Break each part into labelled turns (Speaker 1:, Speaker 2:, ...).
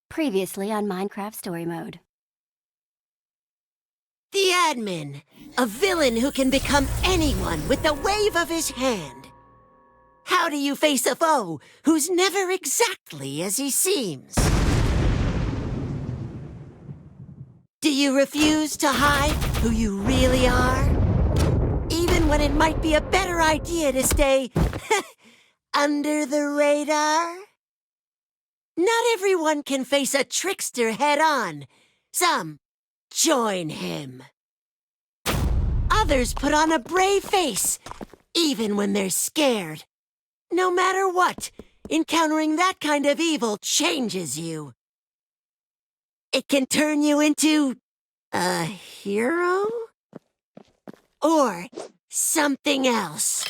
Speaker 1: Previously on Minecraft Story Mode.
Speaker 2: The admin, a villain who can become anyone with the wave of his hand. How do you face a foe who's never exactly as he seems? Do you refuse to hide who you really are? Even when it might be a better idea to stay under the radar? Not everyone can face a trickster head-on. Some join him. Others put on a brave face, even when they're scared. No matter what, encountering that kind of evil changes you. It can turn you into a hero? Or something else.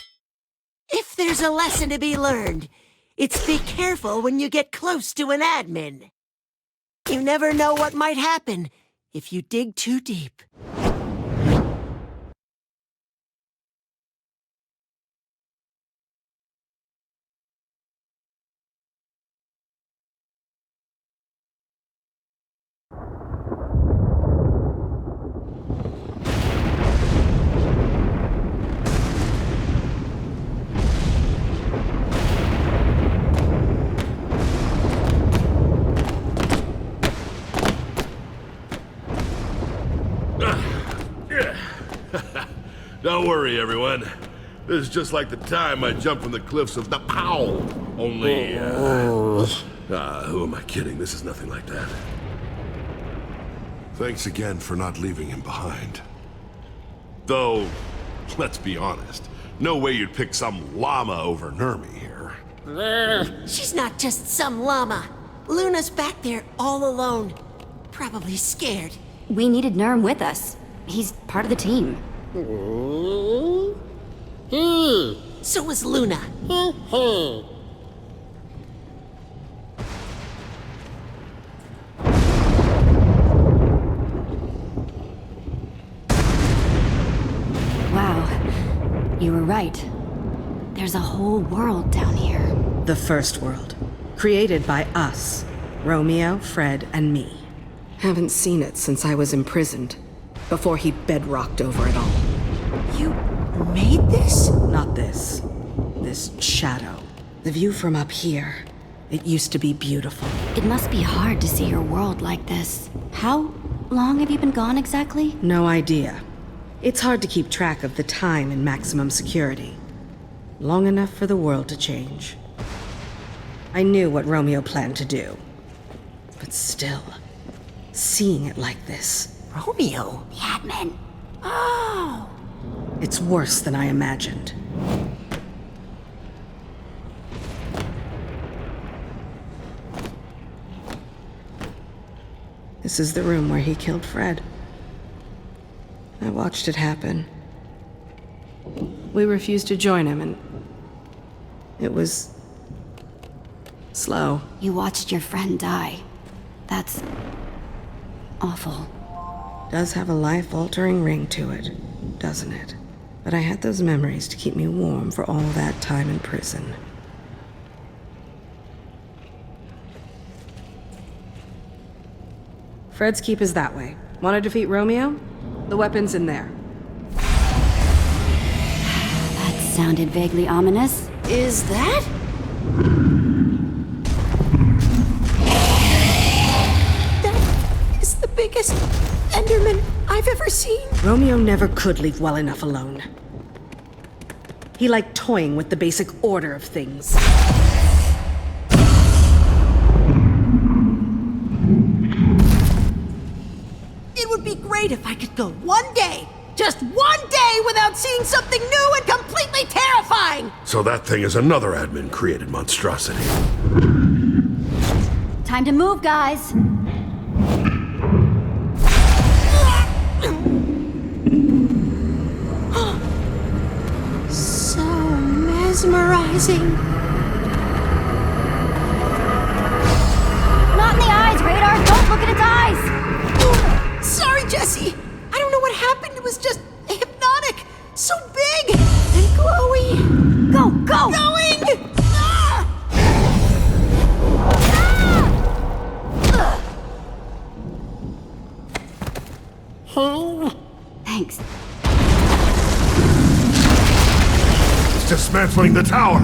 Speaker 2: If there's a lesson to be learned, it's be careful when you get close to an admin. You never know what might happen if you dig too deep.
Speaker 3: Don't worry, everyone. This is just like the time I jumped from the cliffs of the Powell. Only, who am I kidding? This is nothing like that.
Speaker 4: Thanks again for not leaving him behind.
Speaker 3: Though, let's be honest, no way you'd pick some llama over Nermi here.
Speaker 2: She's not just some llama. Luna's back there all alone. Probably scared.
Speaker 1: We needed Nerm with us. He's part of the team.
Speaker 2: So was Luna.
Speaker 1: Wow, you were right. There's a whole world down here.
Speaker 5: The first world. Created by us. Romeo, Fred, and me. Haven't seen it since I was imprisoned. Before he bedrocked over it all.
Speaker 2: You made this?
Speaker 5: Not this. This shadow. The view from up here. It used to be beautiful.
Speaker 1: It must be hard to see your world like this. How long have you been gone exactly?
Speaker 5: No idea. It's hard to keep track of the time in maximum security. Long enough for the world to change. I knew what Romeo planned to do. But still, seeing it like this...
Speaker 2: Romeo?
Speaker 1: The admin.
Speaker 2: Oh!
Speaker 5: It's worse than I imagined. This is the room where he killed Fred. I watched it happen. We refused to join him, and it was slow.
Speaker 1: You watched your friend die. That's awful.
Speaker 5: Does have a life-altering ring to it, doesn't it? But I had those memories to keep me warm for all that time in prison. Fred's keep is that way. Want to defeat Romeo? The weapon's in there.
Speaker 1: That sounded vaguely ominous.
Speaker 2: Is that? That is the biggest Enderman I've ever seen.
Speaker 5: Romeo never could leave well enough alone. He liked toying with the basic order of things.
Speaker 2: It would be great if I could go one day, just one day, without seeing something new and completely terrifying!
Speaker 3: So that thing is another admin-created monstrosity.
Speaker 1: Time to move, guys.
Speaker 2: So mesmerizing.
Speaker 1: Not in the eyes, Radar! Don't look at its eyes!
Speaker 2: Sorry, Jesse. I don't know what happened. It was just hypnotic. So big and glowy.
Speaker 1: Go, go!
Speaker 2: Going! Ah! Ah!
Speaker 1: Thanks.
Speaker 4: It's dismantling the tower!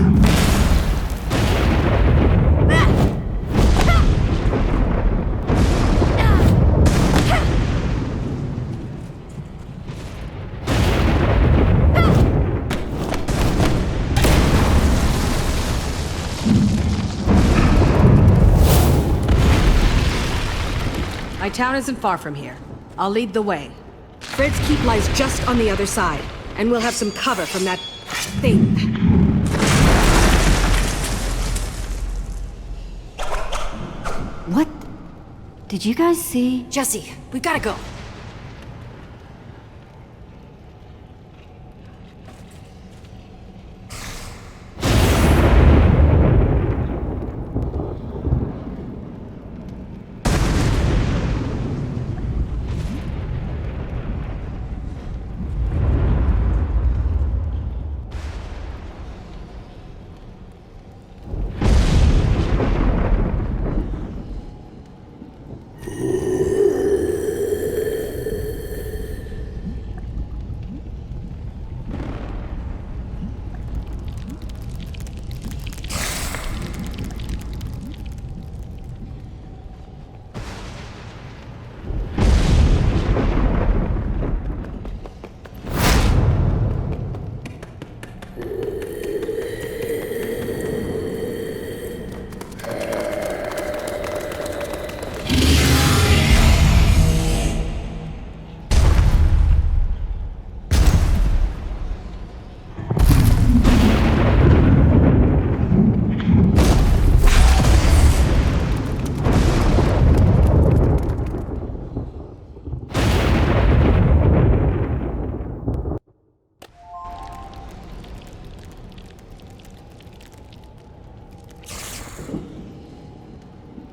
Speaker 5: My town isn't far from here. I'll lead the way. Fred's keep lies just on the other side, and we'll have some cover from that thing.
Speaker 1: What? Did you guys see?
Speaker 6: Jesse, we gotta go.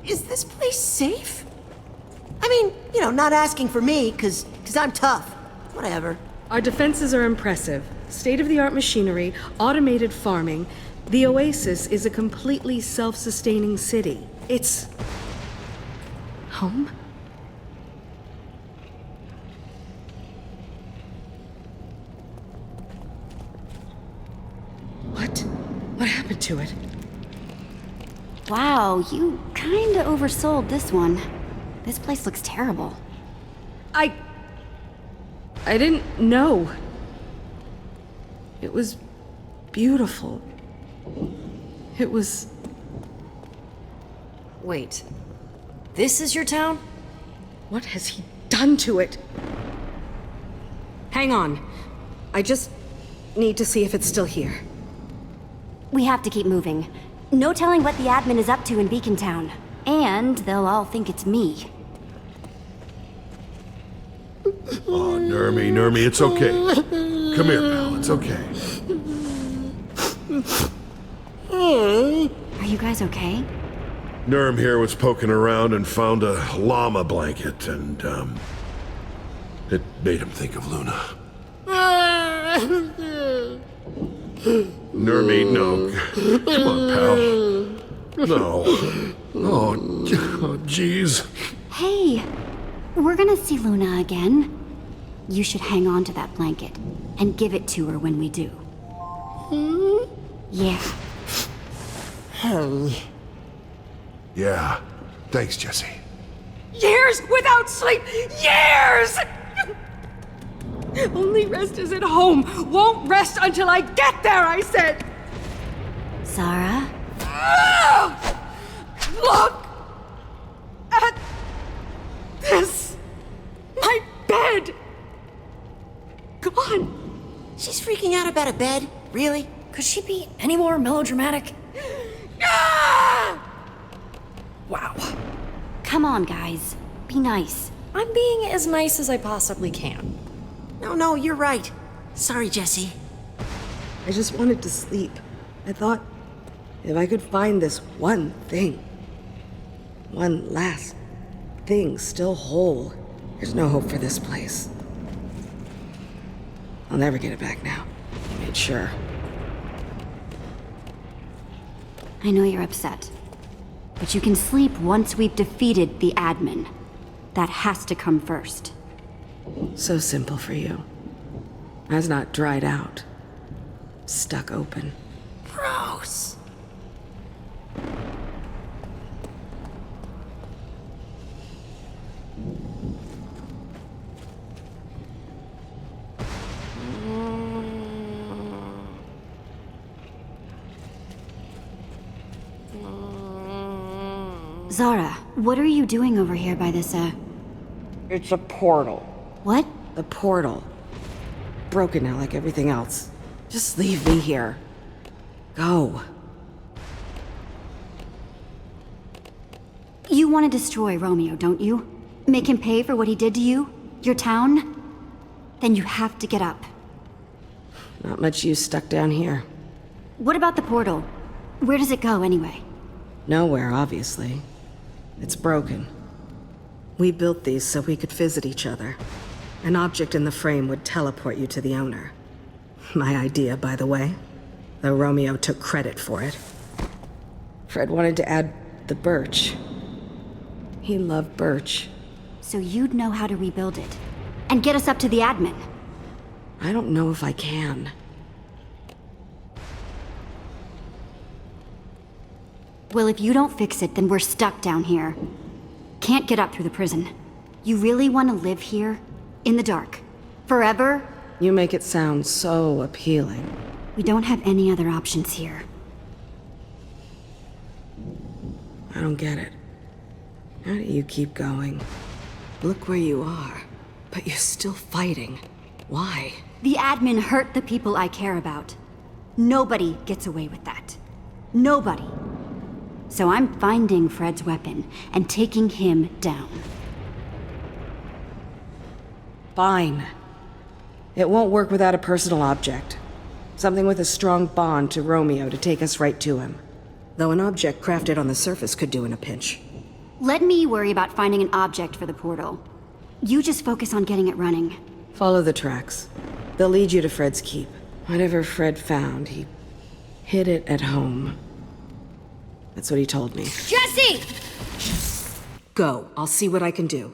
Speaker 2: Is this place safe? I mean, you know, not asking for me, cause I'm tough. Whatever.
Speaker 5: Our defenses are impressive. State-of-the-art machinery, automated farming. The Oasis is a completely self-sustaining city. It's... home? What happened to it?
Speaker 1: Wow, you kinda oversold this one. This place looks terrible.
Speaker 5: I didn't know. It was beautiful. It was...
Speaker 6: Wait. This is your town?
Speaker 5: What has he done to it? Hang on. I just need to see if it's still here.
Speaker 1: We have to keep moving. No telling what the admin is up to in Beacon Town. And they'll all think it's me.
Speaker 3: Oh, Nermy, it's okay. Come here, pal, it's okay.
Speaker 1: Are you guys okay?
Speaker 3: Nerm here was poking around and found a llama blanket, and, it made him think of Luna. Nermy, no. Come on, pal. No. Oh, jeez.
Speaker 1: Hey, we're gonna see Luna again. You should hang on to that blanket and give it to her when we do. Yeah.
Speaker 4: Yeah. Thanks, Jesse.
Speaker 5: Years without sleep! Years! Only rest is at home. Won't rest until I get there, I said!
Speaker 1: Sarah?
Speaker 5: Look at this! My bed! Gone!
Speaker 2: She's freaking out about a bed? Really?
Speaker 6: Could she be any more melodramatic?
Speaker 5: Ah!
Speaker 6: Wow.
Speaker 1: Come on, guys. Be nice.
Speaker 6: I'm being as nice as I possibly can.
Speaker 2: No, you're right. Sorry, Jesse.
Speaker 5: I just wanted to sleep. I thought, if I could find this one thing, one last thing still whole, there's no hope for this place. I'll never get it back now. I made sure.
Speaker 1: I know you're upset. But you can sleep once we've defeated the admin. That has to come first.
Speaker 5: So simple for you. Has not dried out. Stuck open.
Speaker 2: Gross.
Speaker 1: Zara, what are you doing over here by this,
Speaker 5: It's a portal.
Speaker 1: what?
Speaker 5: The portal. Broken now like everything else. Just leave me here. Go.
Speaker 1: You want to destroy Romeo, don't you? Make him pay for what he did to you? Your town? Then you have to get up.
Speaker 5: Not much use stuck down here.
Speaker 1: What about the portal? Where does it go, anyway?
Speaker 5: Nowhere, obviously. It's broken. We built these so we could visit each other. An object in the frame would teleport you to the owner. My idea, by the way. Though Romeo took credit for it. Fred wanted to add the birch. He loved birch.
Speaker 1: So you'd know how to rebuild it. And get us up to the admin.
Speaker 5: I don't know if I can.
Speaker 1: Well, if you don't fix it, then we're stuck down here. Can't get up through the prison. You really want to live here? In the dark? Forever?
Speaker 5: You make it sound so appealing.
Speaker 1: We don't have any other options here.
Speaker 5: I don't get it. How do you keep going? Look where you are, but you're still fighting. Why?
Speaker 1: The admin hurt the people I care about. Nobody gets away with that. Nobody. So I'm finding Fred's weapon and taking him down.
Speaker 5: Fine. It won't work without a personal object. Something with a strong bond to Romeo to take us right to him. Though an object crafted on the surface could do in a pinch.
Speaker 1: Let me worry about finding an object for the portal. You just focus on getting it running.
Speaker 5: Follow the tracks. They'll lead you to Fred's keep. Whatever Fred found, he hid it at home. That's what he told me.
Speaker 1: Jesse!
Speaker 5: Go. I'll see what I can do.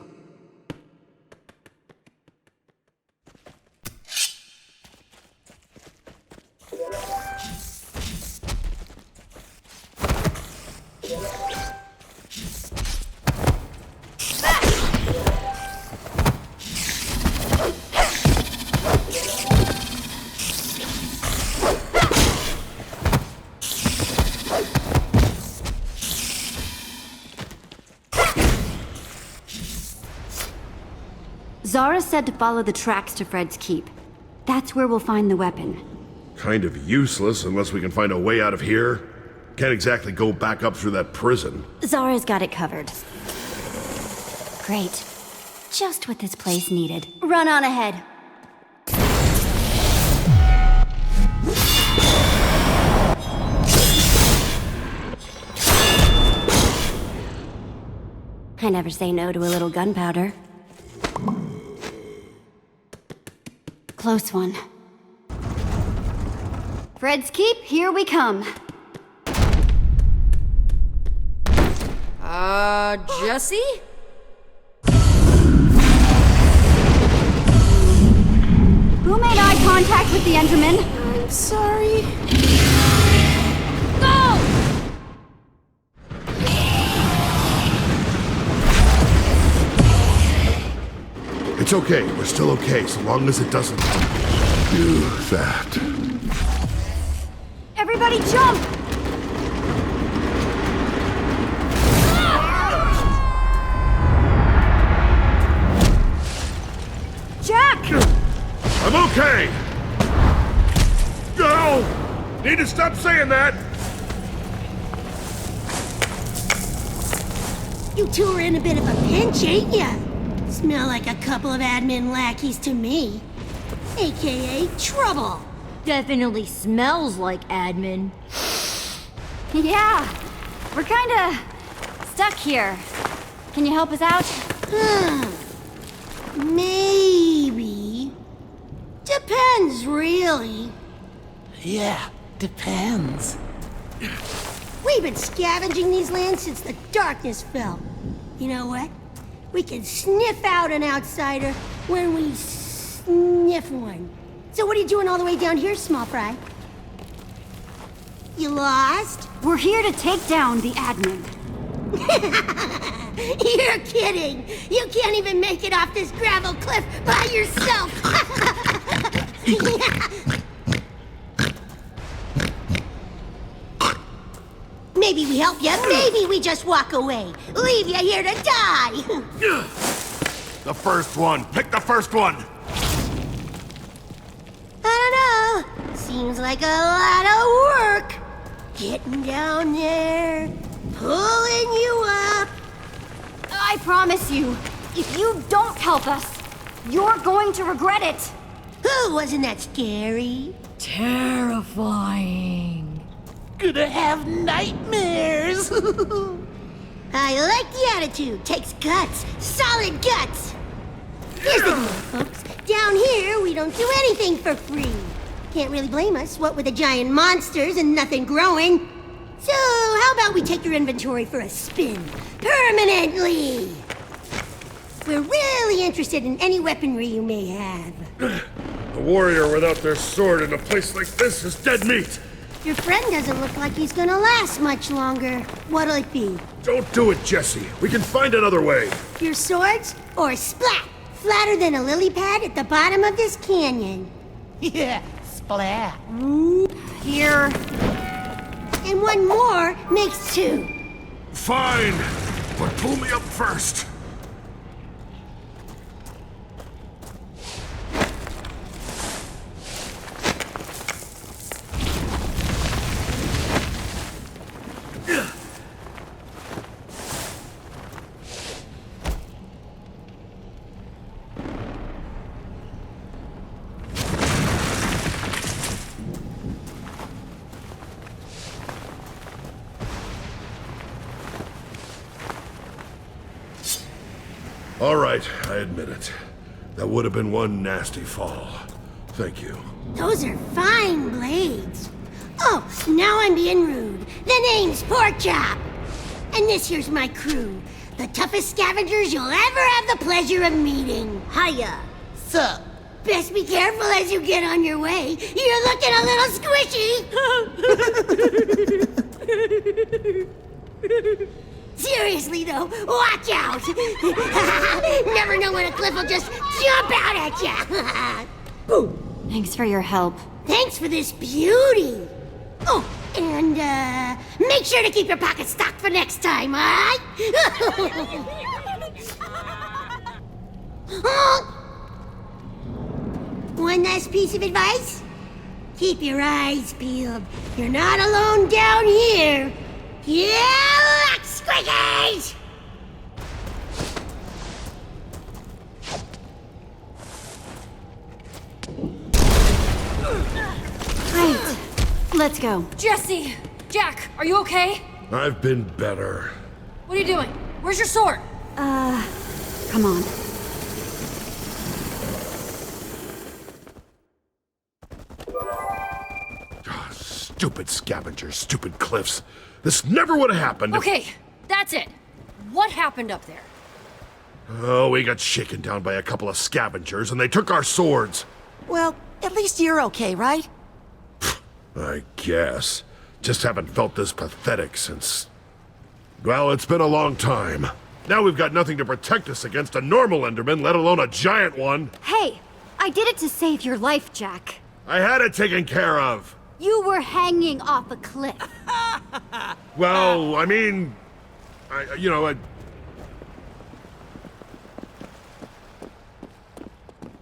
Speaker 1: Zara said to follow the tracks to Fred's keep. That's where we'll find the weapon.
Speaker 3: Kind of useless unless we can find a way out of here. Can't exactly go back up through that prison.
Speaker 1: Zara's got it covered. Great. Just what this place needed. Run on ahead. I never say no to a little gunpowder. Close one. Fred's keep, here we come.
Speaker 6: Jesse?
Speaker 1: Who made eye contact with the Enderman?
Speaker 5: I'm sorry.
Speaker 1: Go!
Speaker 3: It's okay, we're still okay, so long as it doesn't
Speaker 4: Do that.
Speaker 1: Everybody jump! Jack!
Speaker 3: I'm okay! No! Need to stop saying that!
Speaker 2: You two are in a bit of a pinch, ain't ya? Smell like a couple of admin lackeys to me. AKA trouble.
Speaker 7: Definitely smells like admin.
Speaker 1: Yeah, we're kinda stuck here. Can you help us out?
Speaker 2: Maybe. Depends, really.
Speaker 8: Yeah, depends.
Speaker 2: We've been scavenging these lands since the darkness fell. You know what?
Speaker 9: We can sniff out an outsider when we sniff one. So what are you doing all the way down here, small fry? You lost?
Speaker 1: We're here to take down the admin.
Speaker 9: You're kidding! You can't even make it off this gravel cliff by yourself! Maybe we help you, maybe we just walk away. Leave you here to die!
Speaker 3: The first one. Pick the first one.
Speaker 9: I don't know. Seems like a lot of work. Getting down there, pulling you up.
Speaker 1: I promise you, if you don't help us, you're going to regret it.
Speaker 9: Oh, wasn't that scary?
Speaker 6: Terrifying.
Speaker 8: Gonna have nightmares.
Speaker 9: I like the attitude. Takes guts. Solid guts. Here's the deal, folks. Down here, we don't do anything for free. Can't really blame us, what with the giant monsters and nothing growing. So, how about we take your inventory for a spin? Permanently! We're really interested in any weaponry you may have.
Speaker 3: A warrior without their sword in a place like this is dead meat.
Speaker 9: Your friend doesn't look like he's gonna last much longer. What'll it be?
Speaker 3: Don't do it, Jesse. We can find another way.
Speaker 9: Your swords? Or splat! Flatter than a lily pad at the bottom of this canyon.
Speaker 8: Yeah, splat.
Speaker 1: Here.
Speaker 9: And one more makes two.
Speaker 3: Fine, but pull me up first. All right, I admit it. That would have been one nasty fall. Thank you.
Speaker 9: Those are fine blades. Oh, now I'm being rude. The name's Porkchop. And this here's my crew. The toughest scavengers you'll ever have the pleasure of meeting. Hiya.
Speaker 8: Sup?
Speaker 9: Best be careful as you get on your way. You're looking a little squishy. Seriously though, watch out! Never know when a cliff will just jump out at you.
Speaker 1: Thanks for your help.
Speaker 9: Thanks for this beauty. Oh, and make sure to keep your pockets stocked for next time, alright? One last piece of advice? Keep your eyes peeled. You're not alone down here. Yeah, luck, squiggies!
Speaker 1: Right. Let's go.
Speaker 6: Jesse! Jack, are you okay?
Speaker 3: I've been better.
Speaker 6: What are you doing? Where's your sword?
Speaker 1: Come on.
Speaker 3: Stupid scavengers, stupid cliffs. This never would have happened if-
Speaker 6: Okay, that's it. What happened up there?
Speaker 3: Oh, we got shaken down by a couple of scavengers and they took our swords.
Speaker 2: Well, at least you're okay, right?
Speaker 3: I guess. Just haven't felt this pathetic since... Well, it's been a long time. Now we've got nothing to protect us against a normal Enderman, let alone a giant one.
Speaker 1: Hey, I did it to save your life, Jack.
Speaker 3: I had it taken care of.
Speaker 1: You were hanging off a cliff.
Speaker 3: Well, I mean... I...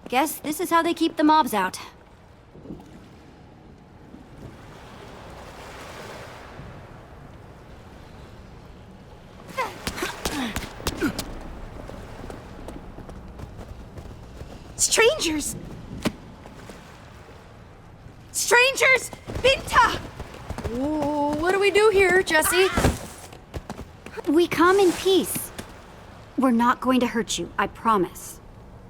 Speaker 1: Guess this is how they keep the mobs out.
Speaker 2: Strangers! Strangers! Binta!
Speaker 6: Whoa, what do we do here, Jesse?
Speaker 1: We come in peace. We're not going to hurt you, I promise.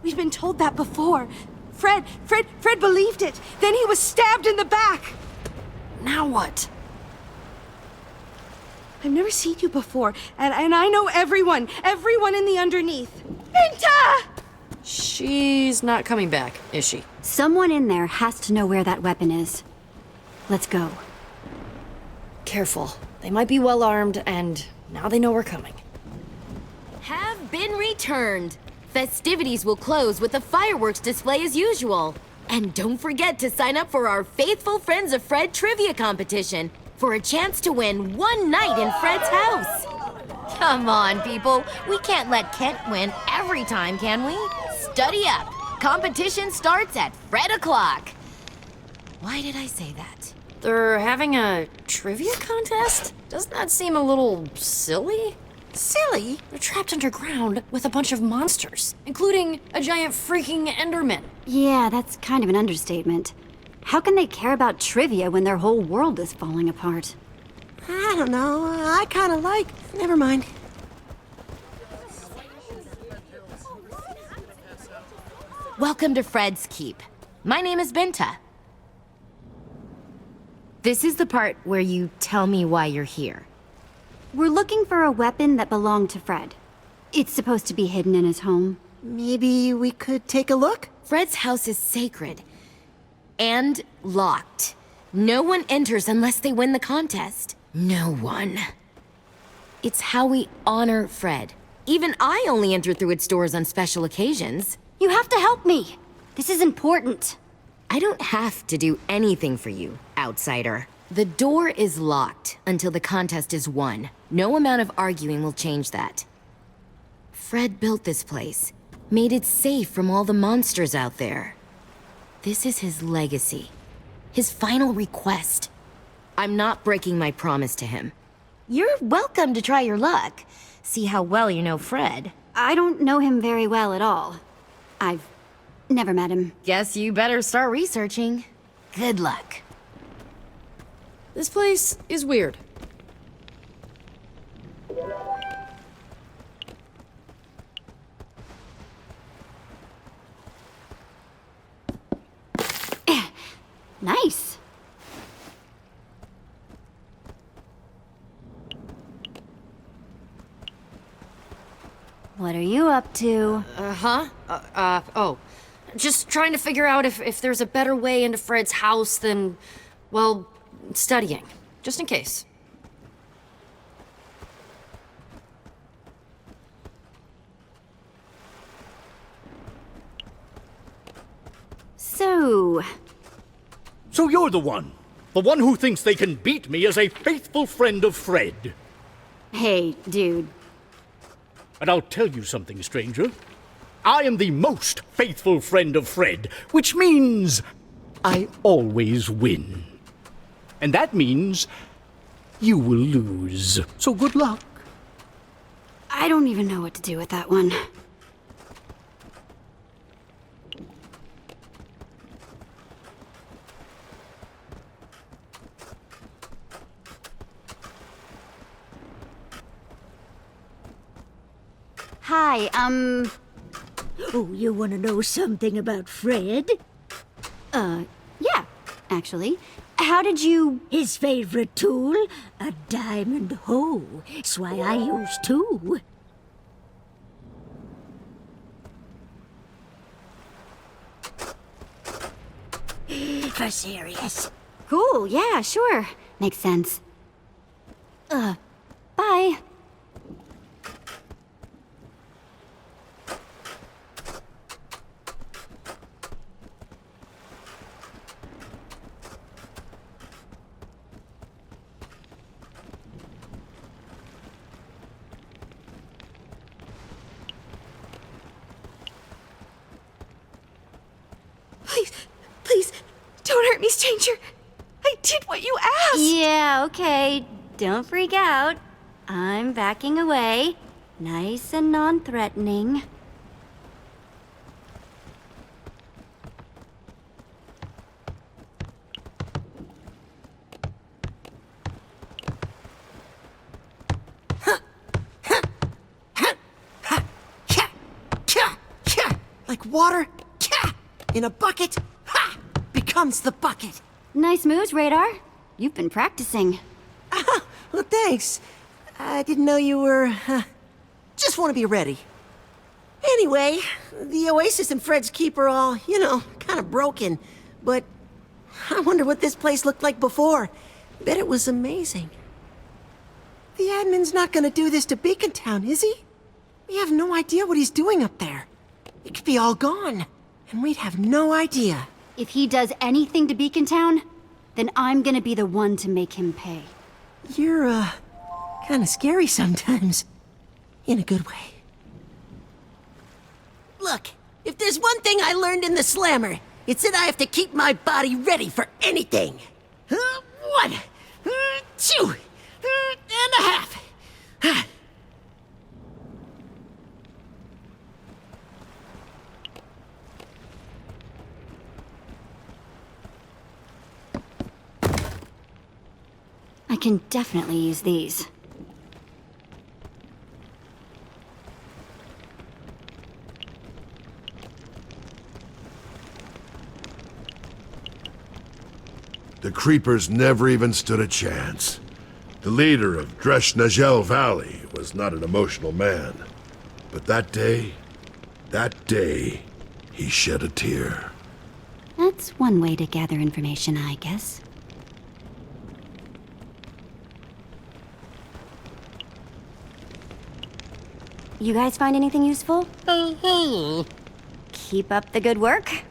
Speaker 5: We've been told that before. Fred believed it. Then he was stabbed in the back.
Speaker 6: Now what?
Speaker 5: I've never seen you before, and I know everyone in the underneath.
Speaker 6: Binta! She's not coming back, is she?
Speaker 1: Someone in there has to know where that weapon is. Let's go.
Speaker 6: Careful. They might be well armed, and now they know we're coming.
Speaker 10: Have been returned. Festivities will close with a fireworks display as usual. And don't forget to sign up for our Faithful Friends of Fred trivia competition for a chance to win one night in Fred's house. Come on, people. We can't let Kent win every time, can we? Study up. Competition starts at Fred o'clock. Why did I say that?
Speaker 6: They're having a trivia contest? Doesn't that seem a little silly?
Speaker 2: Silly?
Speaker 6: They're trapped underground with a bunch of monsters, including a giant freaking Enderman.
Speaker 1: Yeah, that's kind of an understatement. How can they care about trivia when their whole world is falling apart?
Speaker 2: I don't know. I kind of like... Never mind.
Speaker 10: Welcome to Fred's Keep. My name is Binta. This is the part where you tell me why you're here.
Speaker 1: We're looking for a weapon that belonged to Fred. It's supposed to be hidden in his home.
Speaker 2: Maybe we could take a look?
Speaker 10: Fred's house is sacred. And locked. No one enters unless they win the contest. No one. It's how we honor Fred. Even I only enter through its doors on special occasions.
Speaker 1: You have to help me. This is important.
Speaker 10: I don't have to do anything for you, outsider. The door is locked until the contest is won. No amount of arguing will change that. Fred built this place, made it safe from all the monsters out there. This is his legacy, his final request. I'm not breaking my promise to him. You're welcome to try your luck. See how well you know Fred.
Speaker 1: I don't know him very well at all. I've never met him.
Speaker 10: Guess you better start researching. Good luck.
Speaker 6: This place is weird.
Speaker 1: Nice. What are you up to?
Speaker 6: Oh. Just trying to figure out if there's a better way into Fred's house than, well, studying. Just in case.
Speaker 11: So you're the one who thinks they can beat me as a faithful friend of Fred.
Speaker 1: Hey, dude.
Speaker 11: And I'll tell you something, stranger. I am the most faithful friend of Fred, which means I always win. And that means you will lose. So good luck.
Speaker 1: I don't even know what to do with that one. Hi,
Speaker 12: Oh, you want to know something about Fred?
Speaker 1: Yeah, actually. How did you...
Speaker 12: His favorite tool? A diamond hoe. That's why I use two. For serious.
Speaker 1: Cool, yeah, sure. Makes sense. Bye.
Speaker 6: Please, don't hurt me, stranger. I did what you asked.
Speaker 1: Yeah, okay. Don't freak out. I'm backing away. Nice and non-threatening.
Speaker 2: Like water? In a bucket? Ha! Becomes the bucket.
Speaker 1: Nice moves, Radar. You've been practicing.
Speaker 2: Well, thanks. I didn't know you were... just want to be ready. Anyway, the Oasis and Fred's Keep are all, kind of broken. But I wonder what this place looked like before. Bet it was amazing. The admin's not gonna do this to Beacon Town, is he? We have no idea what he's doing up there. It could be all gone, and we'd have no idea.
Speaker 1: If he does anything to Beacon Town, then I'm gonna be the one to make him pay.
Speaker 2: You're, kinda scary sometimes. In a good way. Look, if there's one thing I learned in the Slammer, it's that I have to keep my body ready for anything. 1, 2, and a half.
Speaker 1: I can definitely use these.
Speaker 3: The Creepers never even stood a chance. The leader of Dresh-Nagel Valley was not an emotional man. But that day, he shed a tear.
Speaker 1: That's one way to gather information, I guess. You guys find anything useful? Keep up the good work.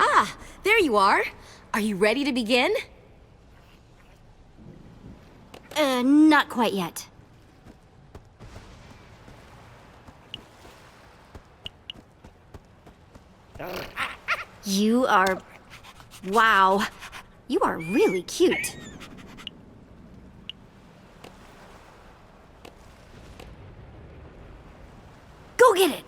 Speaker 10: Ah, there you are. Are you ready to begin?
Speaker 1: Not quite yet. You are... Wow. You are really cute. Go get it!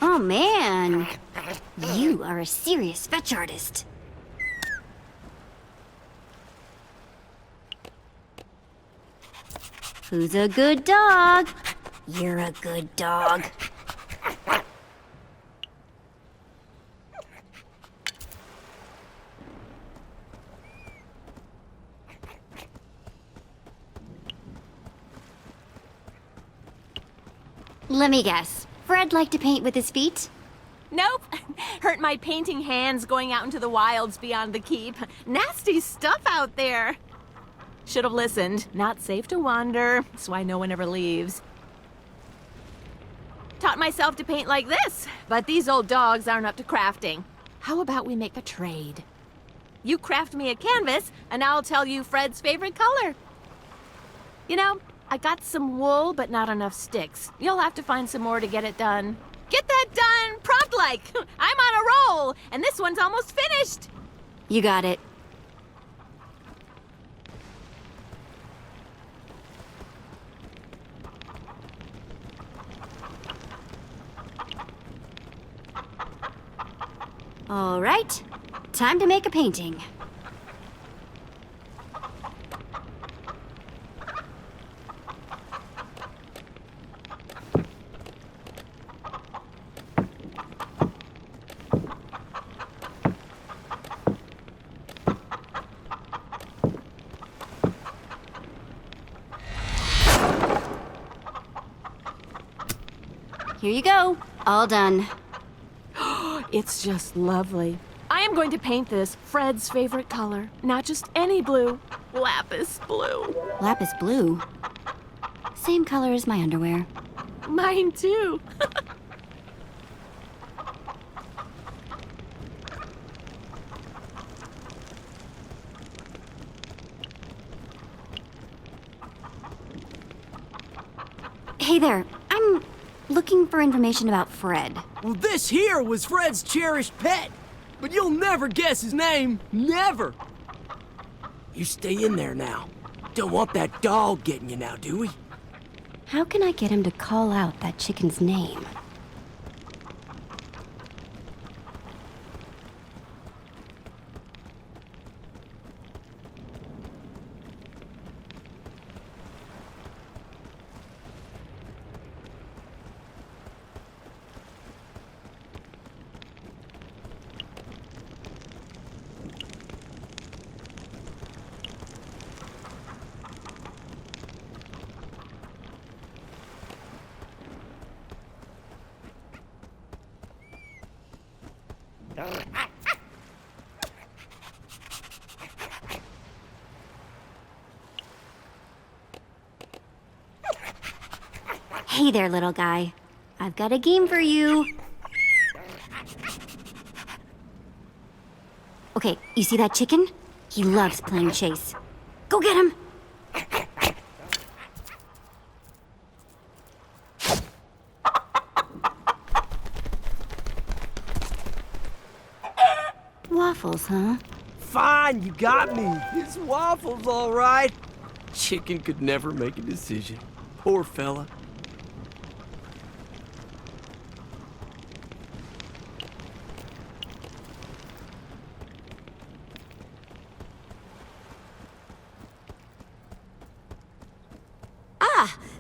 Speaker 1: Oh man, you are a serious fetch artist. Who's a good dog? You're a good dog. Let me guess. Fred liked to paint with his feet?
Speaker 13: Nope. Hurt my painting hands going out into the wilds beyond the keep. Nasty stuff out there. Should have listened. Not safe to wander. That's why no one ever leaves. Taught myself to paint like this, but these old dogs aren't up to crafting. How about we make a trade? You craft me a canvas, and I'll tell you Fred's favorite color. You know, I got some wool, but not enough sticks. You'll have to find some more to get it done. Get that done prompt-like! I'm on a roll, and this one's almost finished!
Speaker 1: You got it. All right, time to make a painting. Here you go. All done.
Speaker 13: It's just lovely. I am going to paint this Fred's favorite color. Not just any blue. Lapis blue.
Speaker 1: Lapis blue? Same color as my underwear.
Speaker 13: Mine too.
Speaker 1: Hey there. I'm looking for information about Fred.
Speaker 14: Well, this here was Fred's cherished pet, but you'll never guess his name. Never. You stay in there now. Don't want that dog getting you now, do we?
Speaker 1: How can I get him to call out that chicken's name? Hey there, little guy. I've got a game for you. Okay, you see that chicken? He loves playing chase. Go get him! Waffles, huh?
Speaker 14: Fine, you got me. It's Waffles, all right. Chicken could never make a decision. Poor fella.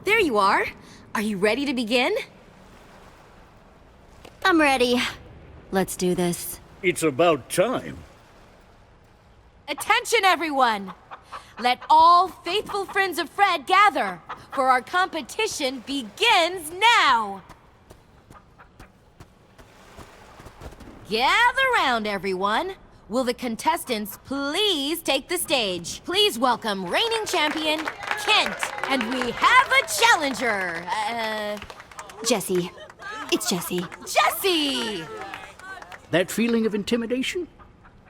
Speaker 10: There you are. Are you ready to begin?
Speaker 1: I'm ready. Let's do this.
Speaker 11: It's about time.
Speaker 13: Attention, everyone! Let all faithful friends of Fred gather, for our competition begins now! Gather round, everyone. Will the contestants please take the stage? Please welcome reigning champion, Kent. And we have a challenger.
Speaker 1: Jesse. It's Jesse.
Speaker 13: Jesse!
Speaker 11: That feeling of intimidation?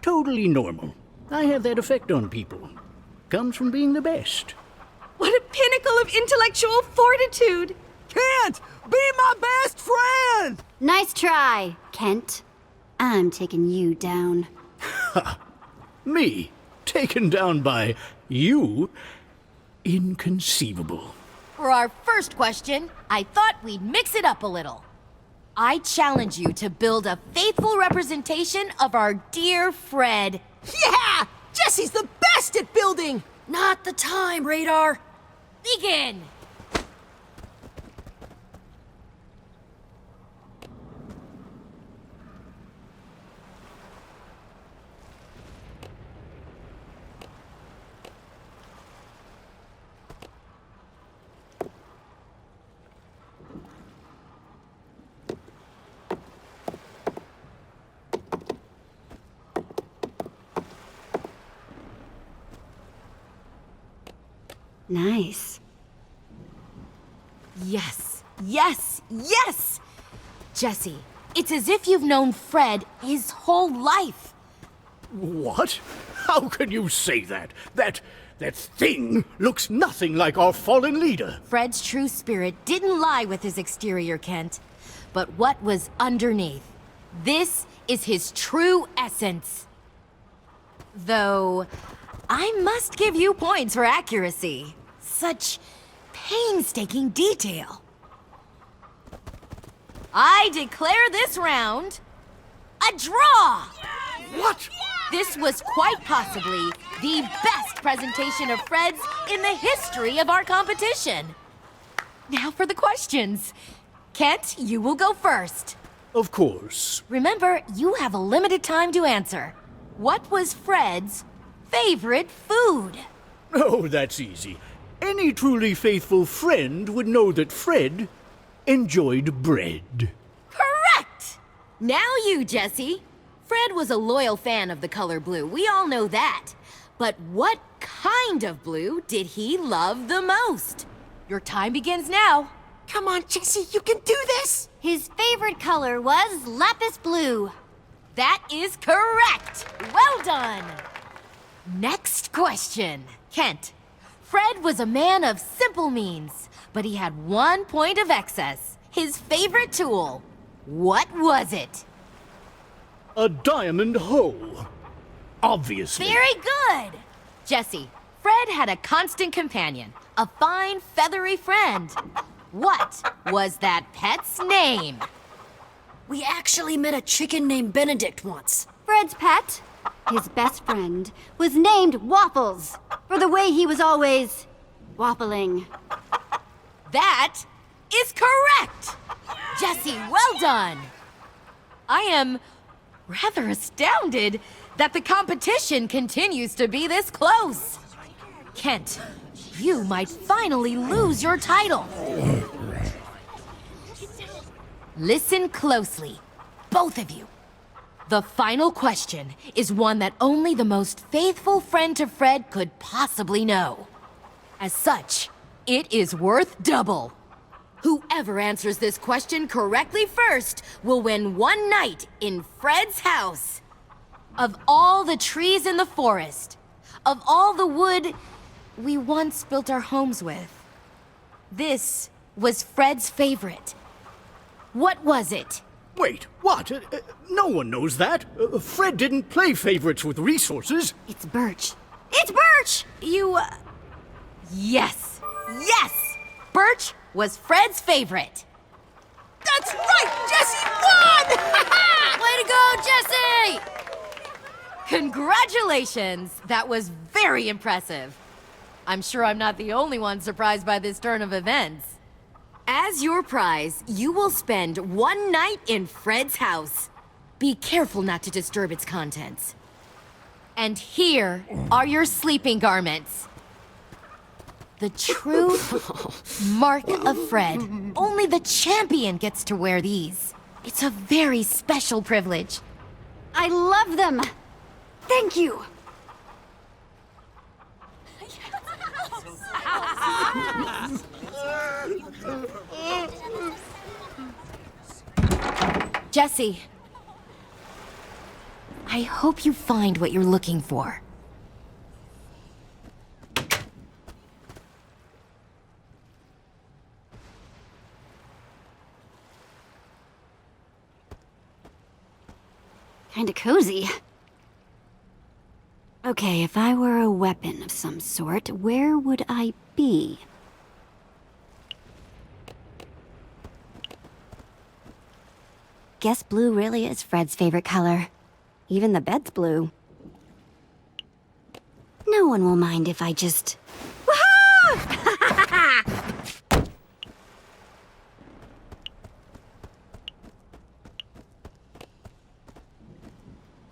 Speaker 11: Totally normal. I have that effect on people. Comes from being the best.
Speaker 5: What a pinnacle of intellectual fortitude!
Speaker 14: Kent, be my best friend!
Speaker 1: Nice try, Kent. I'm taking you down.
Speaker 11: Ha! Me? Taken down by you? Inconceivable.
Speaker 13: For our first question, I thought we'd mix it up a little. I challenge you to build a faithful representation of our dear Fred.
Speaker 2: Yeah! Jesse's the best at building!
Speaker 6: Not the time, Radar.
Speaker 13: Begin!
Speaker 1: Nice.
Speaker 13: Yes, yes, yes! Jesse, it's as if you've known Fred his whole life.
Speaker 11: What? How can you say that? That thing looks nothing like our fallen leader.
Speaker 13: Fred's true spirit didn't lie with his exterior, Kent, but what was underneath. This is his true essence. Though, I must give you points for accuracy. Such painstaking detail. I declare this round a draw!
Speaker 11: What?
Speaker 13: This was quite possibly the best presentation of Fred's in the history of our competition. Now for the questions. Kent, you will go first.
Speaker 11: Of course.
Speaker 13: Remember, you have a limited time to answer. What was Fred's favorite food?
Speaker 11: Oh, that's easy. Any truly faithful friend would know that Fred enjoyed bread.
Speaker 13: Correct!
Speaker 10: Now you, Jesse. Fred was a loyal fan of the color blue. We all know that. But what kind of blue did he love the most?
Speaker 13: Your time begins now.
Speaker 2: Come on, Jesse, you can do this!
Speaker 1: His favorite color was lapis blue.
Speaker 13: That is correct! Well done! Next question. Kent, Fred was a man of simple means, but he had 1 point of excess. His favorite tool.
Speaker 10: What was it?
Speaker 11: A diamond hoe. Obviously.
Speaker 10: Very good! Jesse, Fred had a constant companion, a fine, feathery friend. What was that pet's name?
Speaker 6: We actually met a chicken named Benedict once.
Speaker 1: Fred's pet, his best friend, was named Waffles for the way he was always waffling.
Speaker 10: That is correct! Jesse, well done! I am rather astounded that the competition continues to be this close. Kent, you might finally lose your title. Listen closely, both of you. The final question is one that only the most faithful friend to Fred could possibly know. As such, it is worth double. Whoever answers this question correctly first will win one night in Fred's house. Of all the trees in the forest, of all the wood we once built our homes with, this was Fred's favorite. What was it?
Speaker 11: Wait, what? No one knows that. Fred didn't play favorites with resources.
Speaker 1: It's birch. It's birch!
Speaker 10: Yes! Yes! Birch was Fred's favorite.
Speaker 2: That's right! Jesse won!
Speaker 10: Way to go, Jesse! Congratulations! That was very impressive. I'm sure I'm not the only one surprised by this turn of events. As your prize, you will spend one night in Fred's house. Be careful not to disturb its contents. And here are your sleeping garments. The true mark of Fred. Only the champion gets to wear these. It's a very special privilege.
Speaker 1: I love them! Thank you!
Speaker 10: Jesse, I hope you find what you're looking for.
Speaker 1: Kinda cozy. Okay, if I were a weapon of some sort, where would I be? Guess blue really is Fred's favorite color. Even the bed's blue. No one will mind if I just... Woohoo!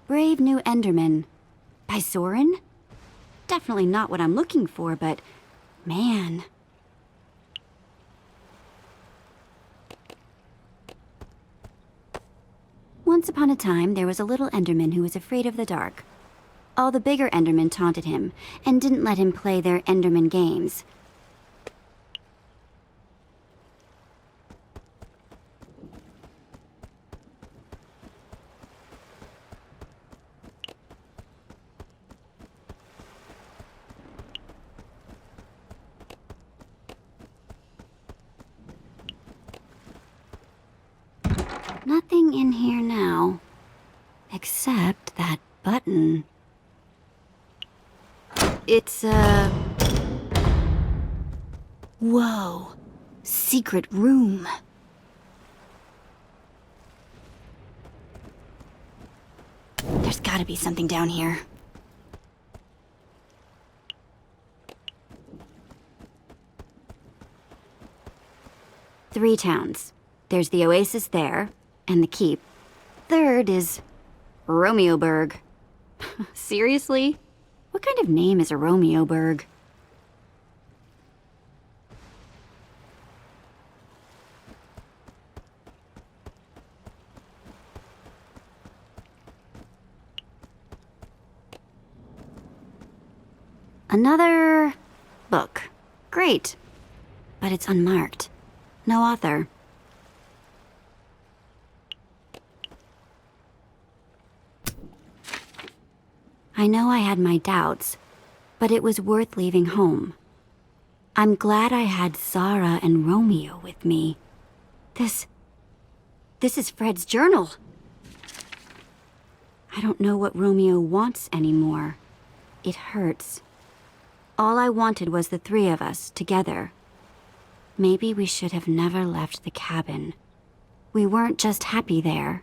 Speaker 1: Brave New Enderman. By Soren? Definitely not what I'm looking for, but... man... Once upon a time, there was a little Enderman who was afraid of the dark. All the bigger Endermen taunted him, and didn't let him play their Enderman games. Nothing in here now, except that button. It's whoa, secret room. There's gotta be something down here. Three towns. There's the oasis there, and the keep. Third is Romeoburg. Seriously? What kind of name is a Romeoburg? Another book. Great. But it's unmarked. No author. I know I had my doubts, but it was worth leaving home. I'm glad I had Zara and Romeo with me. This This is Fred's journal. I don't know what Romeo wants anymore. It hurts. All I wanted was the three of us together. Maybe we should have never left the cabin. We weren't just happy there.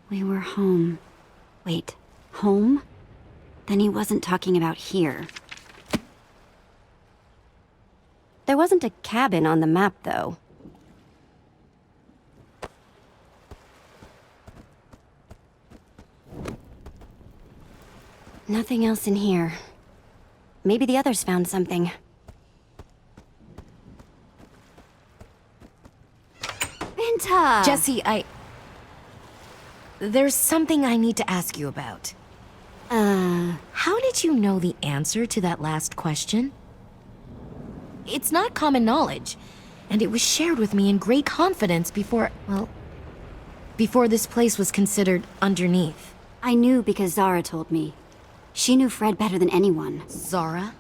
Speaker 1: We were home. Wait, home? Then he wasn't talking about here. There wasn't a cabin on the map, though. Nothing else in here. Maybe the others found something. Binta!
Speaker 10: Jesse, there's something I need to ask you about. How did you know the answer to that last question? It's not common knowledge, and it was shared with me in great confidence before this place was considered underneath.
Speaker 1: I knew because Zara told me. She knew Fred better than anyone.
Speaker 10: Zara?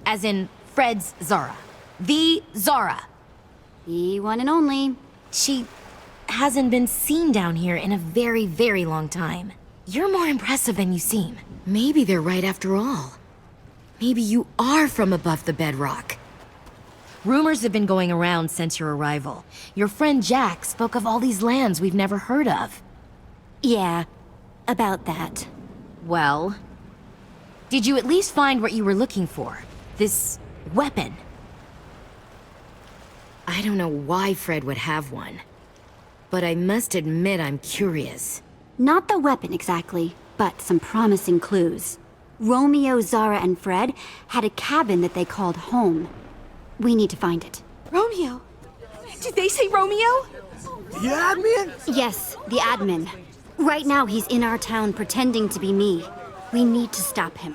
Speaker 10: As in Fred's Zara. The Zara.
Speaker 1: The one and only.
Speaker 10: She hasn't been seen down here in a very, very long time. You're more impressive than you seem. Maybe they're right after all. Maybe you are from above the bedrock. Rumors have been going around since your arrival. Your friend Jack spoke of all these lands we've never heard of.
Speaker 1: Yeah, about that.
Speaker 10: Well, did you at least find what you were looking for? This weapon? I don't know why Fred would have one, but I must admit I'm curious.
Speaker 1: Not the weapon exactly, but some promising clues. Romeo, Zara, and Fred had a cabin that they called home. We need to find it.
Speaker 13: Romeo? Did they say Romeo?
Speaker 14: The admin?
Speaker 1: Yes, the admin. Right now he's in our town pretending to be me. We need to stop him.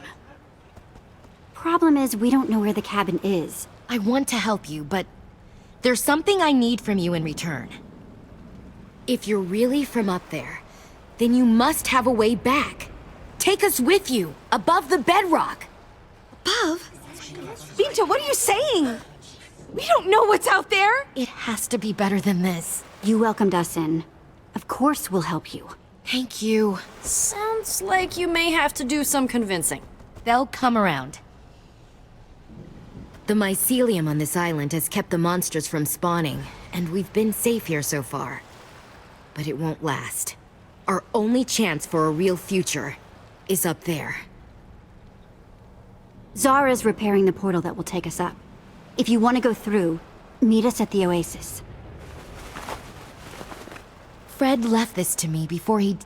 Speaker 1: Problem is, we don't know where the cabin is.
Speaker 10: I want to help you, but there's something I need from you in return. If you're really from up there, then you must have a way back. Take us with you, above the bedrock.
Speaker 13: Above? Binta, what are you saying? We don't know what's out there.
Speaker 10: It has to be better than this.
Speaker 1: You welcomed us in. Of course we'll help you.
Speaker 10: Thank you.
Speaker 6: Sounds like you may have to do some convincing.
Speaker 10: They'll come around. The mycelium on this island has kept the monsters from spawning, and we've been safe here so far. But it won't last. Our only chance for a real future is up there.
Speaker 1: Zara's repairing the portal that will take us up. If you want to go through, meet us at the oasis.
Speaker 10: Fred left this to me before he...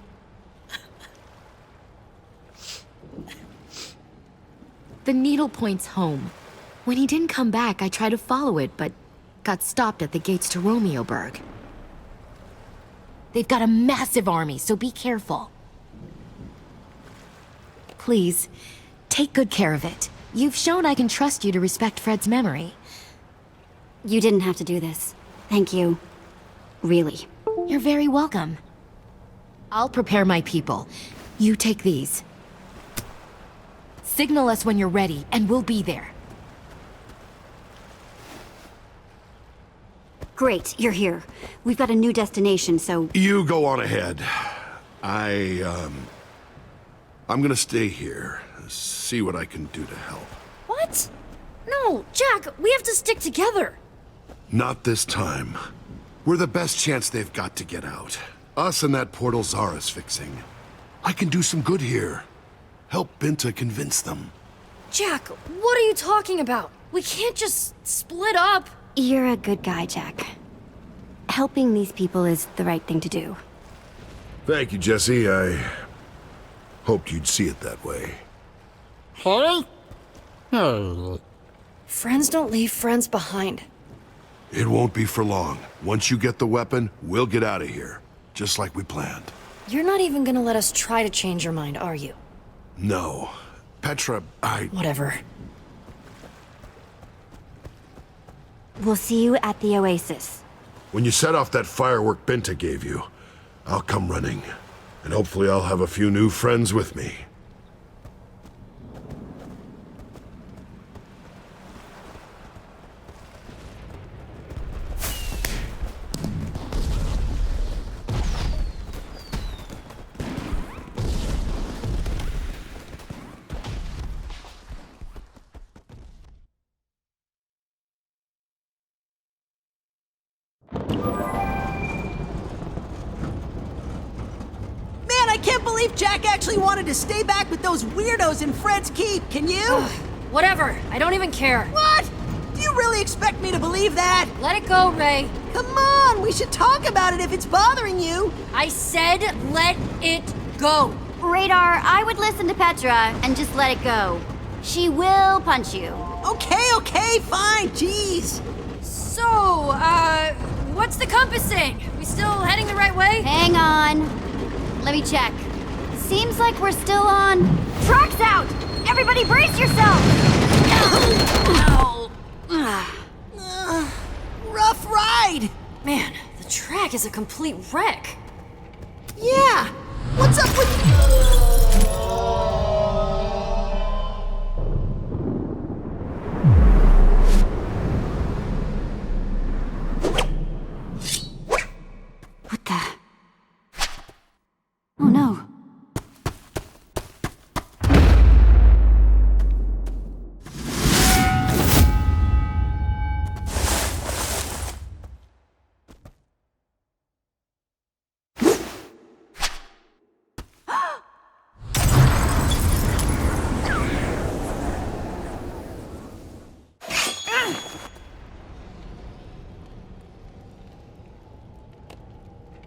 Speaker 10: The needle points home. When he didn't come back, I tried to follow it, but got stopped at the gates to Romeoburg. They've got a massive army, so be careful. Please, take good care of it. You've shown I can trust you to respect Fred's memory.
Speaker 1: You didn't have to do this. Thank you. Really.
Speaker 10: You're very welcome. I'll prepare my people. You take these. Signal us when you're ready, and we'll be there.
Speaker 1: Great, you're here. We've got a new destination, so...
Speaker 3: You go on ahead. I'm gonna stay here, see what I can do to help.
Speaker 6: What? No, Jack, we have to stick together.
Speaker 3: Not this time. We're the best chance they've got to get out. Us and that portal Zara's fixing. I can do some good here. Help Binta convince them.
Speaker 6: Jack, what are you talking about? We can't just split up.
Speaker 1: You're a good guy, Jack. Helping these people is the right thing to do.
Speaker 3: Thank you, Jesse. I hoped you'd see it that way.
Speaker 11: Huh? Oh.
Speaker 6: Friends don't leave friends behind.
Speaker 3: It won't be for long. Once you get the weapon, we'll get out of here. Just like we planned.
Speaker 6: You're not even gonna let us try to change your mind, are you?
Speaker 3: No. Petra,
Speaker 6: Whatever.
Speaker 1: We'll see you at the oasis.
Speaker 3: When you set off that firework Binta gave you, I'll come running. And hopefully I'll have a few new friends with me.
Speaker 14: I can't believe Jack actually wanted to stay back with those weirdos in Fred's Keep, can you?
Speaker 6: Whatever, I don't even care.
Speaker 14: What? Do you really expect me to believe that?
Speaker 6: Let it go, Ray.
Speaker 14: Come on, we should talk about it if it's bothering you.
Speaker 6: I said let it go.
Speaker 1: Radar, I would listen to Petra and just let it go. She will punch you.
Speaker 14: Okay, fine, jeez.
Speaker 6: So, what's the compass saying? We still heading the right way?
Speaker 1: Hang on. Let me check. Seems like we're still on... Track's out! Everybody brace yourself!
Speaker 14: Rough ride.
Speaker 6: Man, the track is a complete wreck.
Speaker 14: Yeah, what's up with...
Speaker 1: What the... Oh no.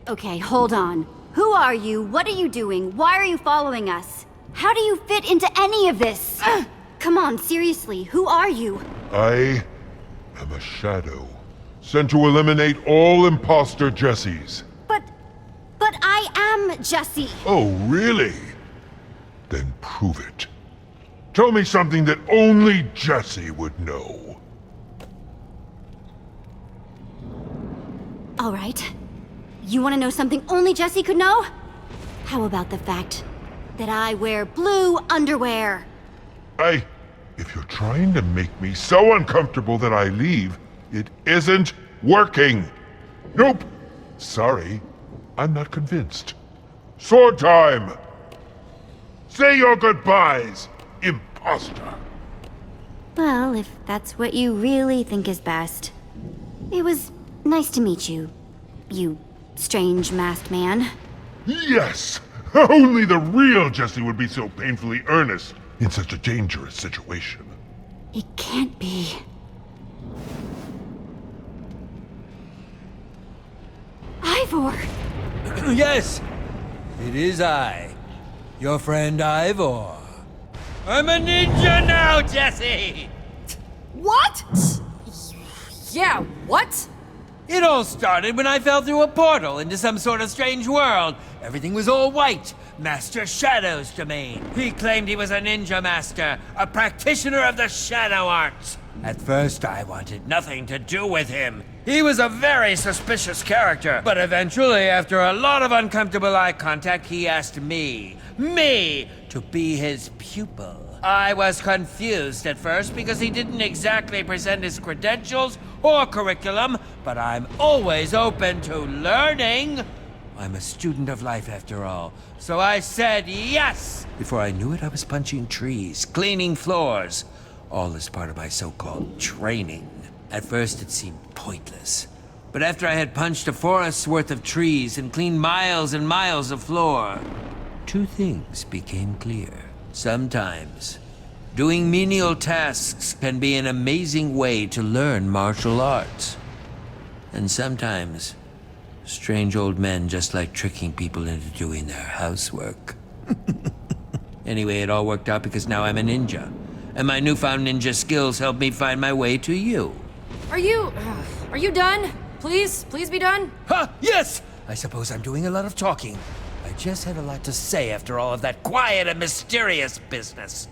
Speaker 1: Okay, hold on. Who are you? What are you doing? Why are you following us? How do you fit into any of this? Come on, seriously, who are you?
Speaker 4: I am a shadow, sent to eliminate all imposter Jessies.
Speaker 1: But I am Jesse.
Speaker 4: Oh, really? Then prove it. Tell me something that only Jesse would know.
Speaker 1: All right. You want to know something only Jesse could know? How about the fact that I wear blue underwear?
Speaker 4: If you're trying to make me so uncomfortable that I leave, it isn't working. Nope. Sorry, I'm not convinced. Sword time! Say your goodbyes, imposter.
Speaker 1: Well, if that's what you really think is best. It was nice to meet you, you strange masked man.
Speaker 4: Yes! Only the real Jesse would be so painfully earnest in such a dangerous situation.
Speaker 1: It can't be. Ivor!
Speaker 15: Yes, it is I, your friend Ivor. I'm a ninja now, Jesse!
Speaker 6: What? Yeah, what?
Speaker 15: It all started when I fell through a portal into some sort of strange world. Everything was all white. Master Shadow's domain. He claimed he was a ninja master, a practitioner of the shadow arts. At first, I wanted nothing to do with him. He was a very suspicious character, but eventually, after a lot of uncomfortable eye contact, he asked me to be his pupil. I was confused at first because he didn't exactly present his credentials or curriculum, but I'm always open to learning. I'm a student of life after all, so I said yes! Before I knew it, I was punching trees, cleaning floors, all as part of my so-called training. At first it seemed pointless, but after I had punched a forest's worth of trees and cleaned miles and miles of floor, two things became clear. Sometimes, doing menial tasks can be an amazing way to learn martial arts. And sometimes, strange old men just like tricking people into doing their housework. Anyway, it all worked out because now I'm a ninja. And my newfound ninja skills help me find my way to you.
Speaker 6: Are you done? Please be done?
Speaker 15: Huh, yes! I suppose I'm doing a lot of talking. I just had a lot to say after all of that quiet and mysterious business.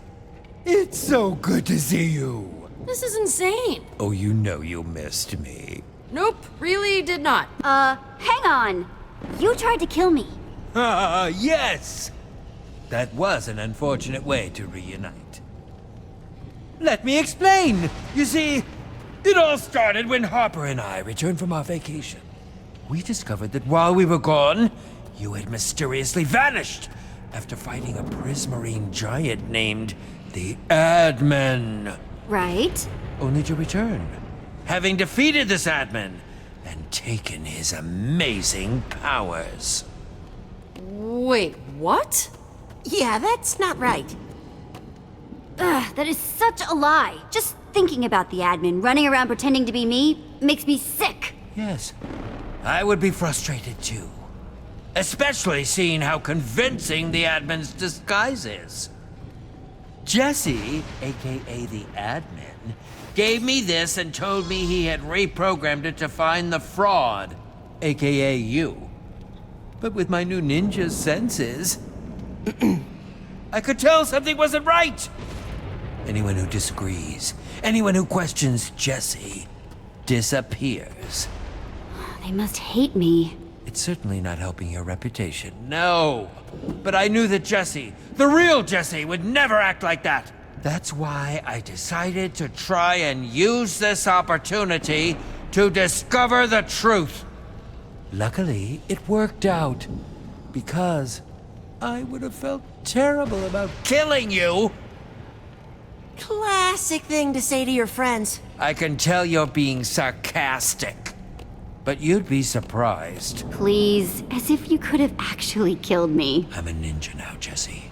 Speaker 15: It's so good to see you.
Speaker 6: This is insane.
Speaker 15: Oh, you know you missed me.
Speaker 6: Nope, really did not.
Speaker 1: Hang on. You tried to kill me.
Speaker 15: Ah, yes! That was an unfortunate way to reunite. Let me explain! You see, it all started when Harper and I returned from our vacation. We discovered that while we were gone, you had mysteriously vanished after fighting a prismarine giant named the Admin.
Speaker 1: Right.
Speaker 15: Only to return, having defeated this admin and taken his amazing powers.
Speaker 6: Wait, what?
Speaker 2: Yeah, that's not right.
Speaker 1: Ugh, that is such a lie. Just thinking about the admin running around pretending to be me makes me sick.
Speaker 15: Yes, I would be frustrated too. Especially seeing how convincing the admin's disguise is. Jesse, aka the admin, gave me this and told me he had reprogrammed it to find the fraud, aka you. But with my new ninja senses, I could tell something wasn't right. Anyone who disagrees, anyone who questions Jesse, disappears.
Speaker 1: They must hate me.
Speaker 15: It's certainly not helping your reputation, no. But I knew that Jesse, the real Jesse, would never act like that. That's why I decided to try and use this opportunity to discover the truth. Luckily, it worked out, because I would have felt terrible about killing you.
Speaker 2: Classic thing to say to your friends.
Speaker 15: I can tell you're being sarcastic. But you'd be surprised.
Speaker 1: Please, as if you could have actually killed me.
Speaker 15: I'm a ninja now, Jesse.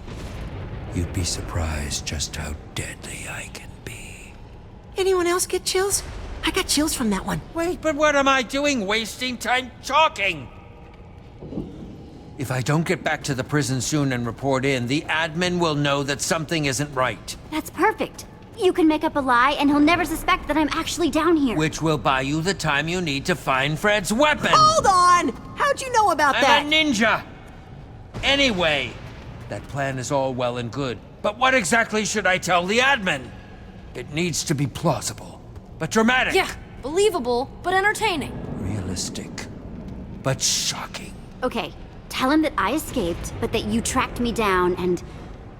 Speaker 15: You'd be surprised just how deadly I can be.
Speaker 2: Anyone else get chills? I got chills from that one.
Speaker 15: Wait, but what am I doing wasting time talking? If I don't get back to the prison soon and report in, the admin will know that something isn't right.
Speaker 1: That's perfect. You can make up a lie and he'll never suspect that I'm actually down here.
Speaker 15: Which will buy you the time you need to find Fred's weapon.
Speaker 2: Hold on! How'd you know about that?
Speaker 15: I'm a ninja! Anyway, that plan is all well and good. But what exactly should I tell the admin? It needs to be plausible, but dramatic.
Speaker 6: Yeah, believable, but entertaining.
Speaker 15: Realistic, but shocking.
Speaker 1: Okay, tell him that I escaped, but that you tracked me down and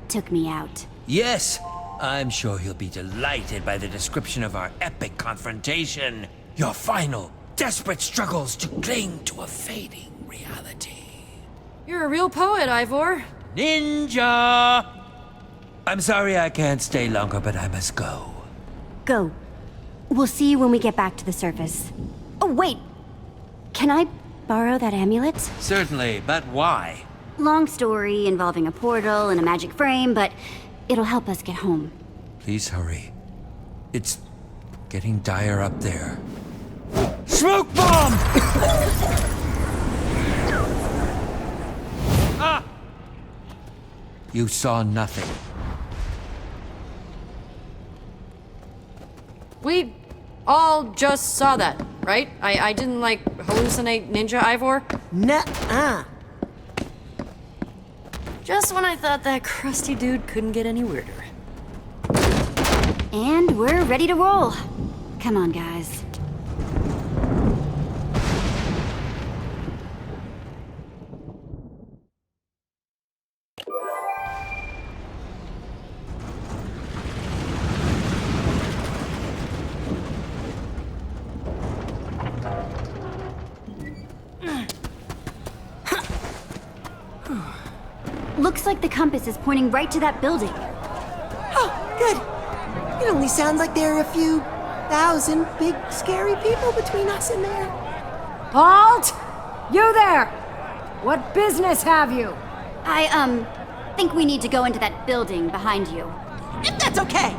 Speaker 1: took me out.
Speaker 15: Yes, I'm sure he'll be delighted by the description of our epic confrontation. Your final, desperate struggles to cling to a fading reality.
Speaker 6: You're a real poet, Ivor.
Speaker 15: Ninja! I'm sorry I can't stay longer, but I must go.
Speaker 1: Go. We'll see you when we get back to the surface. Oh, wait! Can I borrow that amulet?
Speaker 15: Certainly, but why?
Speaker 1: Long story involving a portal and a magic frame, but it'll help us get home.
Speaker 15: Please hurry. It's getting dire up there. Smoke bomb! Ah! You saw nothing.
Speaker 6: We all just saw that, right? I didn't, like, hallucinate Ninja Ivor?
Speaker 2: Nuh-uh.
Speaker 6: Just when I thought that crusty dude couldn't get any weirder.
Speaker 1: And we're ready to roll. Come on, guys. Looks like the compass is pointing right to that building.
Speaker 2: Oh, good. It only sounds like there are a few thousand big, scary people between us and there.
Speaker 16: Halt! You there! What business have you?
Speaker 1: I, think we need to go into that building behind you.
Speaker 2: If that's okay.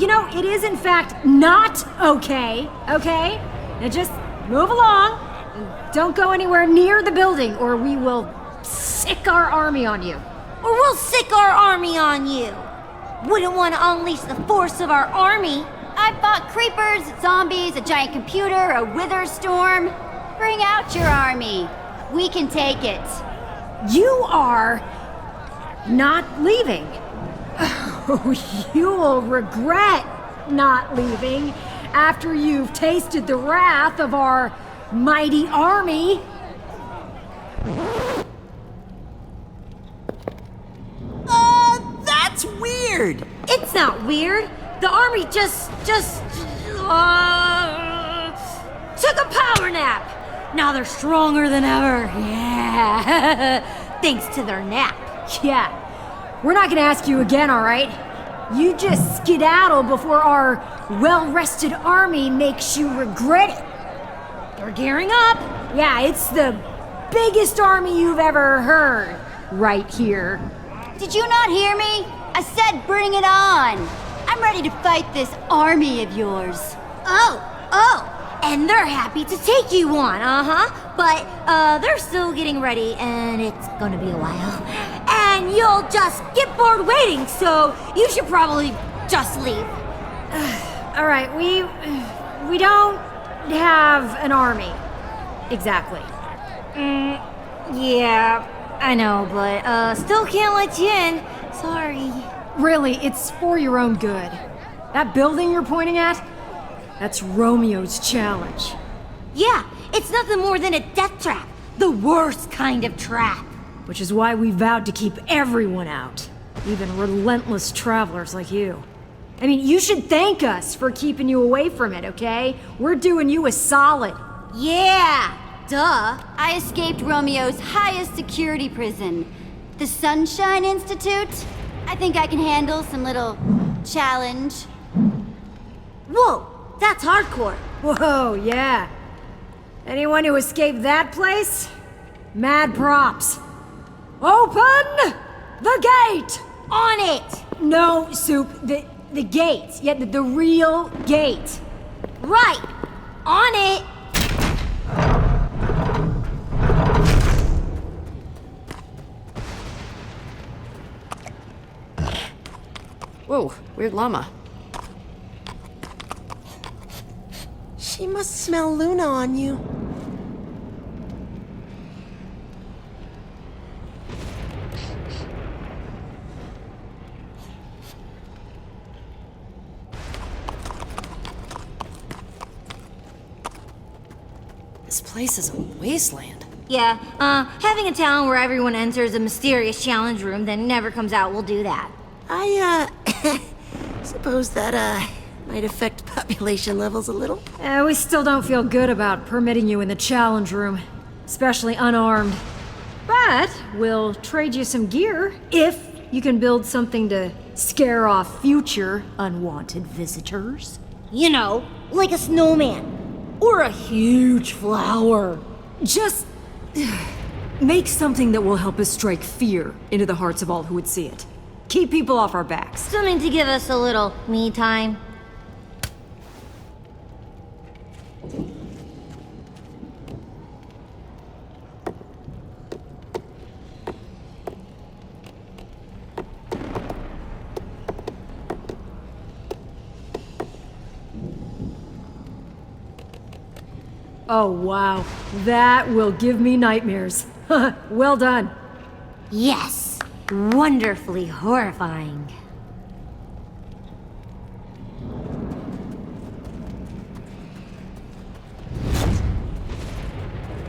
Speaker 16: You know, it is in fact not okay, okay? Now just move along and don't go anywhere near the building or we will sick our army on you.
Speaker 9: Or we'll sick our army on you. Wouldn't want to unleash the force of our army.
Speaker 1: I fought creepers, zombies, a giant computer, a wither storm. Bring out your army. We can take it.
Speaker 16: You are not leaving. You will regret not leaving after you've tasted the wrath of our mighty army.
Speaker 2: That's weird.
Speaker 16: It's not weird. The army just took a power nap. Now they're stronger than ever. Yeah.
Speaker 9: Thanks to their nap.
Speaker 16: Yeah. We're not gonna ask you again, all right? You just skedaddle before our well-rested army makes you regret it. They're gearing up. Yeah, it's the biggest army you've ever heard. right here.
Speaker 1: Did you not hear me? I said bring it on. I'm ready to fight this army of yours.
Speaker 7: Oh, and they're happy to take you on, But, they're still getting ready, and it's gonna be a while. And you'll just get bored waiting, so you should probably just leave.
Speaker 16: All right, we don't have an army. Exactly.
Speaker 7: Yeah, I know, but, still can't let you in. Sorry.
Speaker 16: Really, it's for your own good. That building you're pointing at? That's Romeo's challenge.
Speaker 7: Yeah, it's nothing more than a death trap. The worst kind of trap.
Speaker 16: Which is why we vowed to keep everyone out. Even relentless travelers like you. I mean, you should thank us for keeping you away from it, okay? We're doing you a solid.
Speaker 7: Yeah, duh.
Speaker 1: I escaped Romeo's highest security prison, the Sunshine Institute. I think I can handle some little challenge.
Speaker 7: Whoa, that's hardcore.
Speaker 16: Whoa, yeah. Anyone who escaped that place? Mad props. Open the gate!
Speaker 7: On it!
Speaker 16: No, Soup, the gate. Yeah, the real gate.
Speaker 7: Right! On it!
Speaker 6: Whoa, weird llama.
Speaker 2: She must smell Luna on you.
Speaker 6: This place is a wasteland.
Speaker 7: Yeah, having a town where everyone enters a mysterious challenge room then never comes out will do that.
Speaker 2: I, suppose that, might affect population levels a little.
Speaker 16: We still don't feel good about permitting you in the challenge room, especially unarmed. But we'll trade you some gear if you can build something to scare off future unwanted visitors.
Speaker 7: You know, like a snowman. Or a huge flower.
Speaker 16: Just make something that will help us strike fear into the hearts of all who would see it. Keep people off our backs.
Speaker 7: Something to give us a little me time.
Speaker 16: Oh, wow. That will give me nightmares. Well done.
Speaker 7: Yes. Wonderfully horrifying.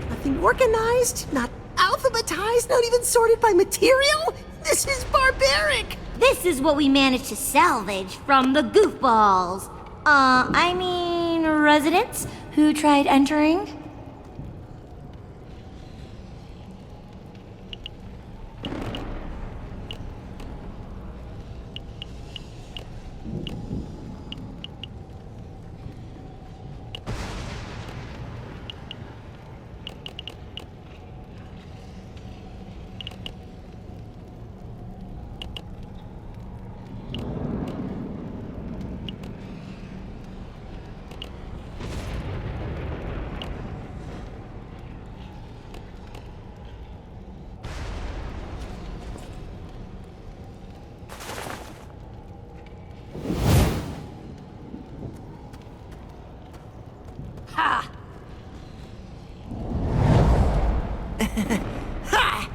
Speaker 2: Nothing organized, not alphabetized, not even sorted by material? This is barbaric!
Speaker 7: This is what we managed to salvage from the goofballs. I mean, residents who tried entering.
Speaker 2: Ha! Ha!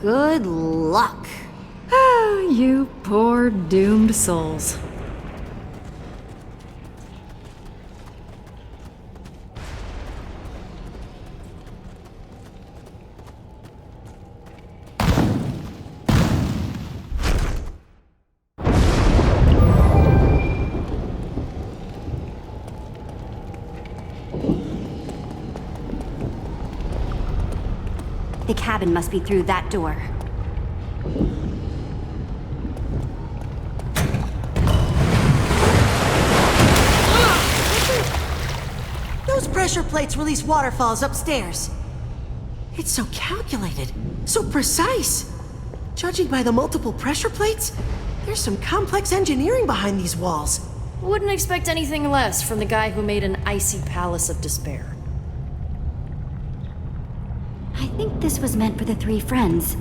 Speaker 7: Good luck.
Speaker 16: Ah, you poor doomed souls.
Speaker 1: The cabin must be through that door.
Speaker 2: Those pressure plates release waterfalls upstairs. It's so calculated, so precise. Judging by the multiple pressure plates, there's some complex engineering behind these walls.
Speaker 6: Wouldn't expect anything less from the guy who made an icy palace of despair.
Speaker 1: I think this was meant for the three friends.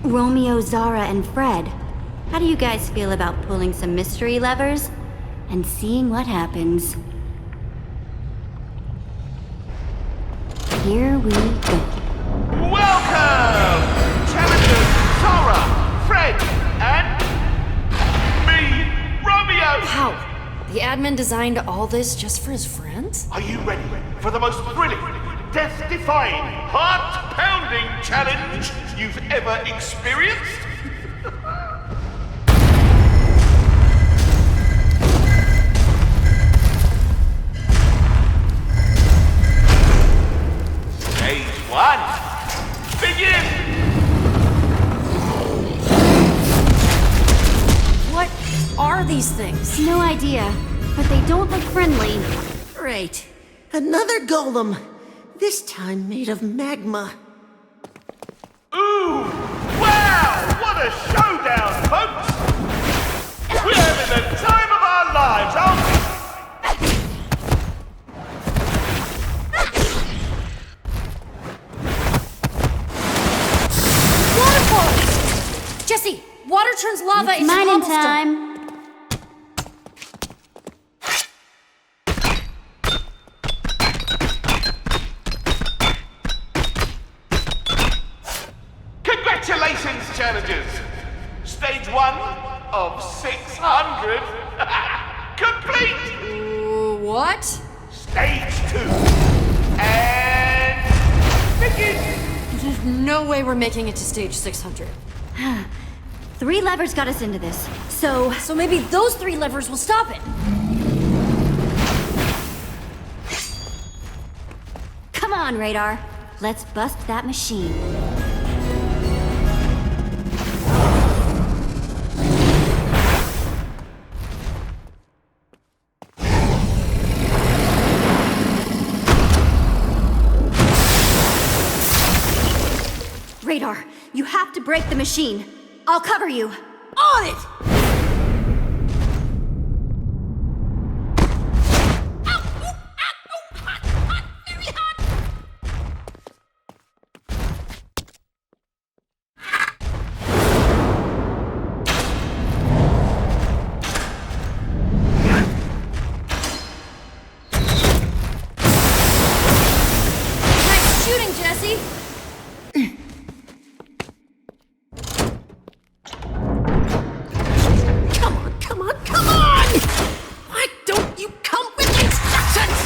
Speaker 1: Romeo, Zara, and Fred. How do you guys feel about pulling some mystery levers and seeing what happens? Here we go.
Speaker 17: Welcome! Challengers Zara, Fred, and me, Romeo!
Speaker 6: How? The admin designed all this just for his friends?
Speaker 17: Are you ready for the most thrilling, death-defying, heart-pounding challenge you've ever experienced? Stage 1, begin!
Speaker 6: What are these things?
Speaker 1: No idea, but they don't look friendly.
Speaker 2: Great. Another golem. This time made of magma.
Speaker 17: Ooh! Wow! What a showdown, folks! We're having the time of our lives, aren't we?
Speaker 6: Waterfalls! Jesse, water turns lava into
Speaker 1: Mining
Speaker 6: cobblestone.
Speaker 1: time.
Speaker 17: Congratulations, challengers! Stage 1 of 600 complete!
Speaker 6: What?
Speaker 17: Stage 2 and begin!
Speaker 6: There's no way we're making it to stage 600.
Speaker 1: 3 levers got us into this, so...
Speaker 6: So maybe those 3 levers will stop it.
Speaker 1: Come on, Radar. Let's bust that machine. Radar, you have to break the machine. I'll cover you.
Speaker 2: On it!
Speaker 6: Nice shooting, Jesse.
Speaker 2: Come on! Why don't you come with instructions?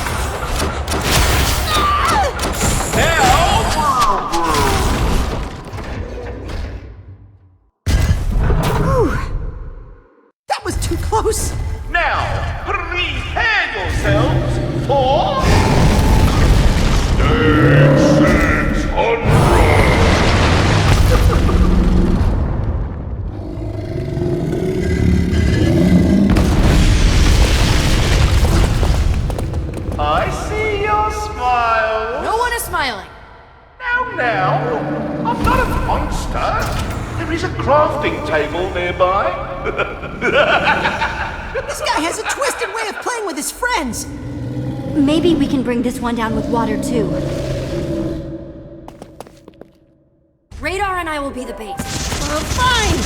Speaker 2: That was too close.
Speaker 17: Now, prepare yourselves for...
Speaker 4: Stage 600!
Speaker 17: I see your smile.
Speaker 6: No one is smiling.
Speaker 17: Now, I'm not a monster. There is a crafting table nearby.
Speaker 2: This guy has a twisted way of playing with his friends.
Speaker 1: Maybe we can bring this one down with water, too.
Speaker 6: Radar and I will be the bait.
Speaker 2: Fine.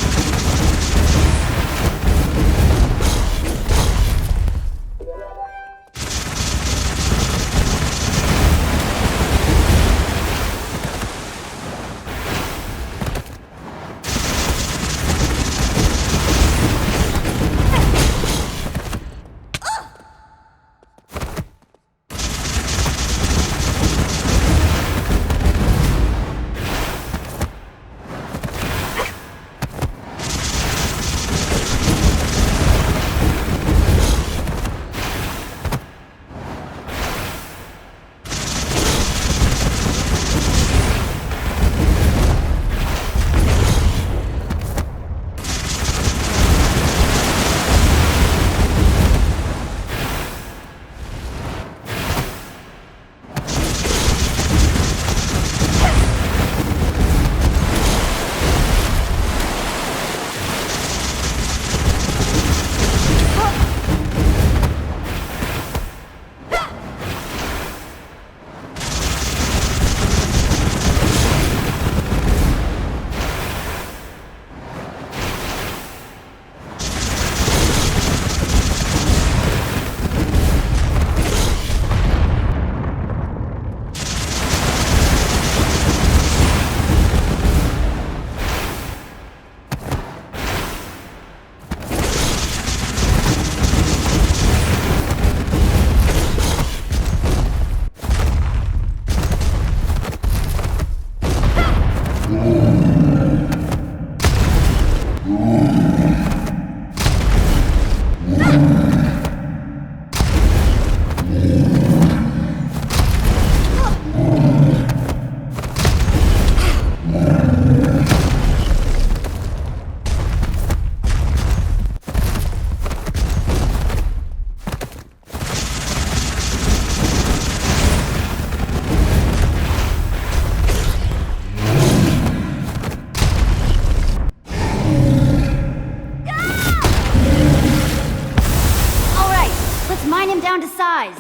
Speaker 1: All right, let's mine him down to size.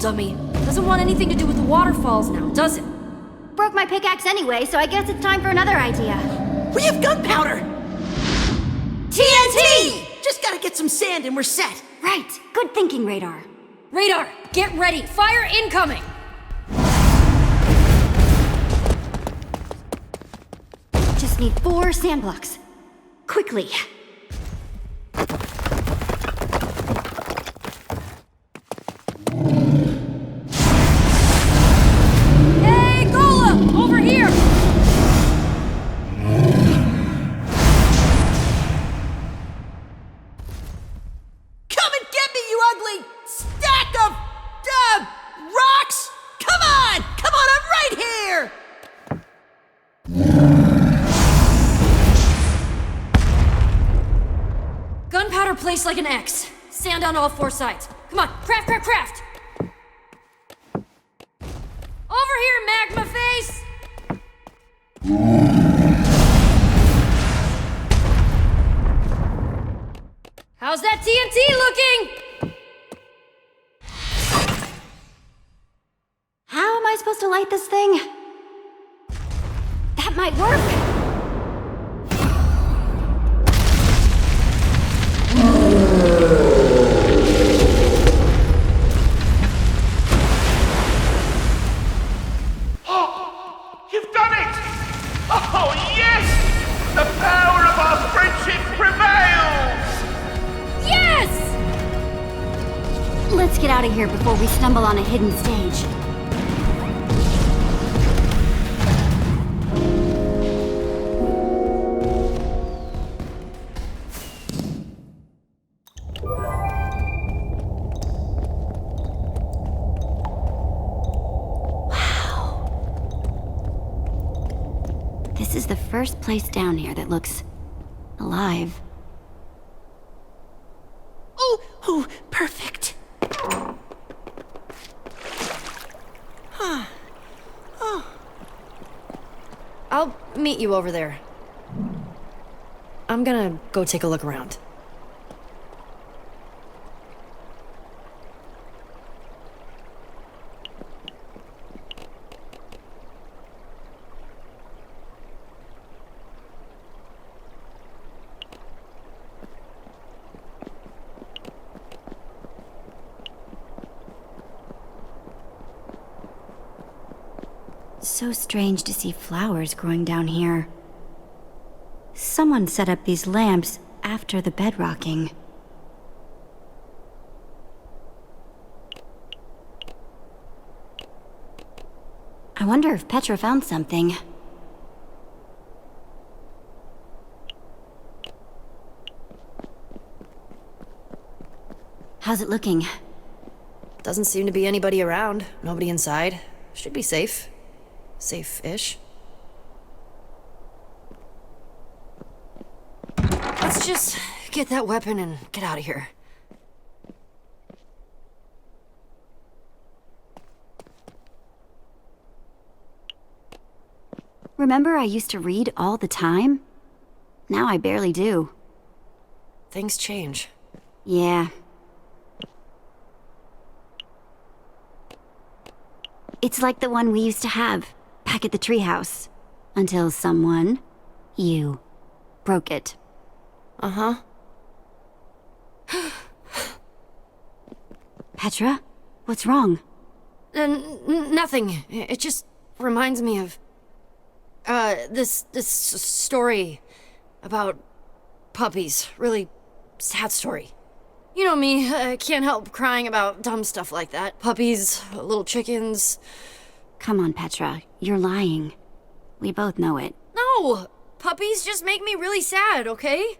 Speaker 6: Dummy. Doesn't want anything to do with the waterfalls now, does it?
Speaker 1: Broke my pickaxe anyway, so I guess it's time for another idea.
Speaker 2: We have gunpowder! TNT! Just gotta get some sand and we're set.
Speaker 1: Right. Good thinking, Radar.
Speaker 6: Radar, get ready. Fire incoming!
Speaker 1: Just need 4 sand blocks. Quickly.
Speaker 6: Over here!
Speaker 2: Come and get me, you ugly stack of rocks! Come on! Come on, I'm right here!
Speaker 6: Gunpowder placed like an X. Sand on all 4 sides. Come on, craft, craft, craft! Over here, magma face! How's that TNT looking?
Speaker 1: How am I supposed to light this thing? That might work.
Speaker 17: You've done it! Oh, yes! The power of our friendship prevails!
Speaker 1: Yes! Let's get out of here before we stumble on a hidden stage. This is the first place down here that looks alive.
Speaker 2: Oh, perfect.
Speaker 6: I'll meet you over there. I'm gonna go take a look around.
Speaker 1: So strange to see flowers growing down here. Someone set up these lamps after the bedrocking. I wonder if Petra found something. How's it looking?
Speaker 6: Doesn't seem to be anybody around. Nobody inside. Should be safe. Safe-ish. Let's just get that weapon and get out of here.
Speaker 1: Remember I used to read all the time? Now I barely do.
Speaker 6: Things change.
Speaker 1: Yeah. It's like the one we used to have back at the treehouse. Until someone, you, broke it.
Speaker 6: Uh-huh.
Speaker 1: Petra? What's wrong?
Speaker 6: Nothing. It just reminds me of... this story about puppies. Really sad story. You know me, I can't help crying about dumb stuff like that. Puppies, little chickens.
Speaker 1: Come on, Petra. You're lying. We both know it.
Speaker 6: No! Puppies just make me really sad, okay?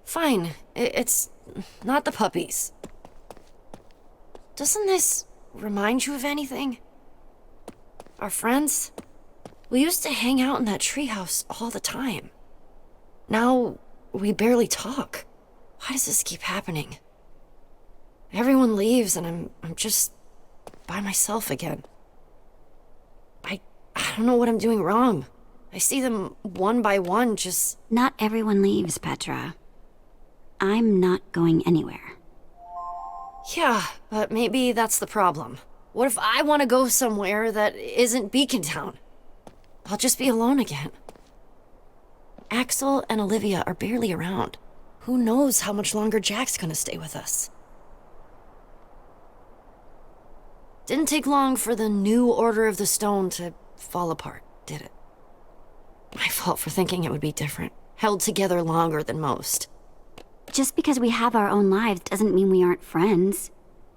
Speaker 6: Fine. It's not the puppies. Doesn't this remind you of anything? Our friends? We used to hang out in that treehouse all the time. Now, we barely talk. Why does this keep happening? Everyone leaves and I'm just by myself again. I don't know what I'm doing wrong. I see them one by one just...
Speaker 1: Not everyone leaves, Petra. I'm not going anywhere.
Speaker 6: Yeah, but maybe that's the problem. What if I want to go somewhere that isn't Beacon Town? I'll just be alone again. Axel and Olivia are barely around. Who knows how much longer Jack's gonna stay with us? Didn't take long for the new Order of the Stone to fall apart, did it? My fault for thinking it would be different. Held together longer than most.
Speaker 1: Just because we have our own lives doesn't mean we aren't friends.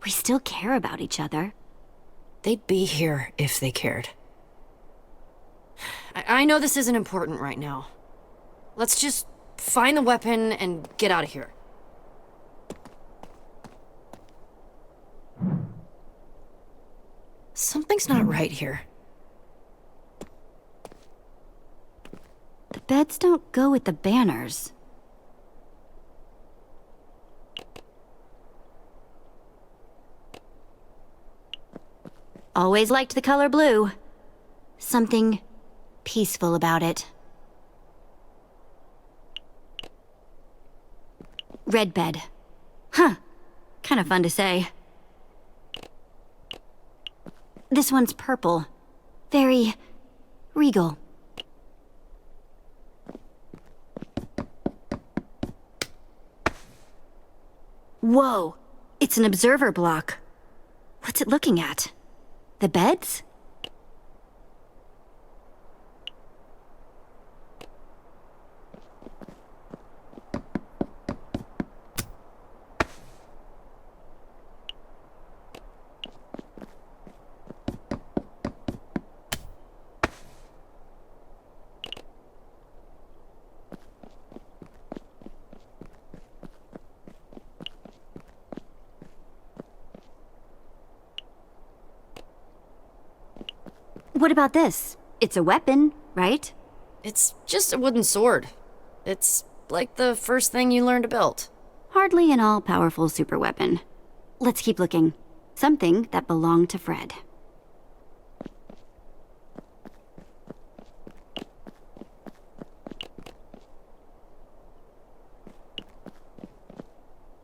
Speaker 1: We still care about each other.
Speaker 6: They'd be here if they cared. I know this isn't important right now. Let's just find the weapon and get out of here. Something's not right here.
Speaker 1: The beds don't go with the banners. Always liked the color blue. Something peaceful about it. Red bed. Huh. Kind of fun to say. This one's purple. Very regal. Whoa! It's an observer block. What's it looking at? The beds? What about this? It's a weapon, right?
Speaker 6: It's just a wooden sword. It's like the first thing you learn to build.
Speaker 1: Hardly an all-powerful superweapon. Let's keep looking. Something that belonged to Fred.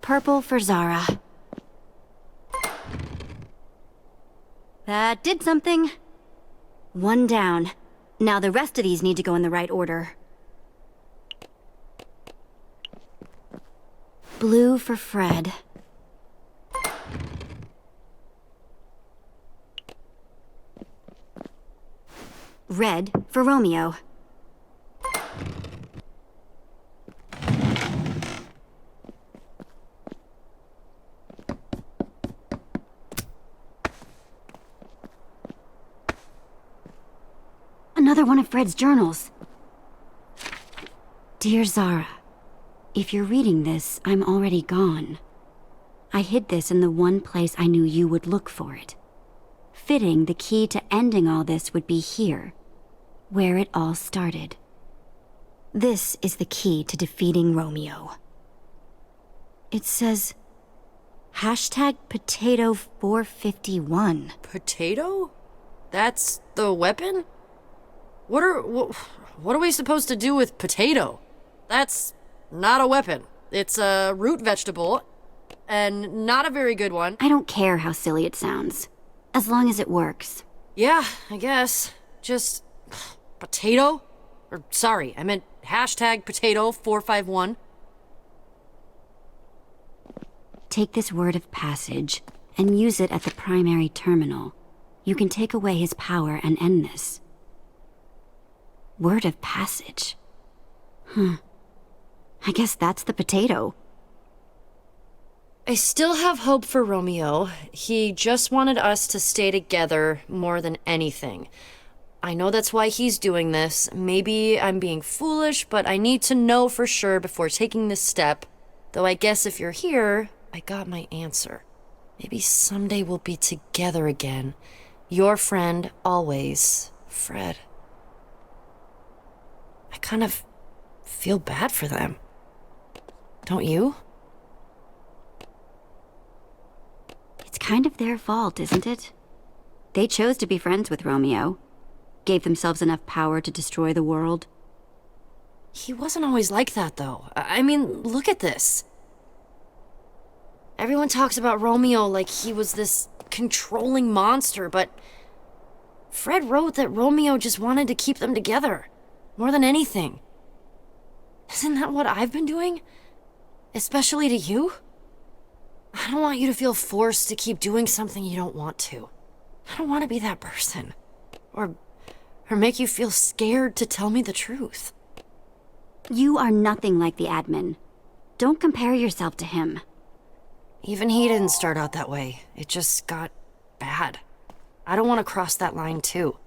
Speaker 1: Purple for Zara. That did something. One down. Now the rest of these need to go in the right order. Blue for Fred. Red for Romeo. Another one of Fred's journals. Dear Zara, if you're reading this, I'm already gone. I hid this in the one place I knew you would look for it. Fitting, the key to ending all this would be here, where it all started. This is the key to defeating Romeo. It says, #Potato451.
Speaker 6: Potato? That's the weapon? What are we supposed to do with potato? That's not a weapon. It's a root vegetable, and not a very good one.
Speaker 1: I don't care how silly it sounds, as long as it works.
Speaker 6: Yeah, I guess. Just potato? Or sorry, I meant #Potato451.
Speaker 1: Take this word of passage and use it at the primary terminal. You can take away his power and end this. Word of passage. I guess that's the potato.
Speaker 6: I still have hope for Romeo. He just wanted us to stay together more than anything. I know that's why he's doing this. Maybe I'm being foolish, but I need to know for sure before taking this step. Though I guess if you're here, I got my answer. Maybe someday we'll be together again. Your friend, always, Fred. I kind of feel bad for them. Don't you?
Speaker 1: It's kind of their fault, isn't it? They chose to be friends with Romeo. Gave themselves enough power to destroy the world.
Speaker 6: He wasn't always like that, though. I mean, look at this. Everyone talks about Romeo like he was this controlling monster, but Fred wrote that Romeo just wanted to keep them together. More than anything. Isn't that what I've been doing? Especially to you? I don't want you to feel forced to keep doing something you don't want to. I don't want to be that person. Or make you feel scared to tell me the truth.
Speaker 1: You are nothing like the admin. Don't compare yourself to him.
Speaker 6: Even he didn't start out that way. It just got bad. I don't want to cross that line, too.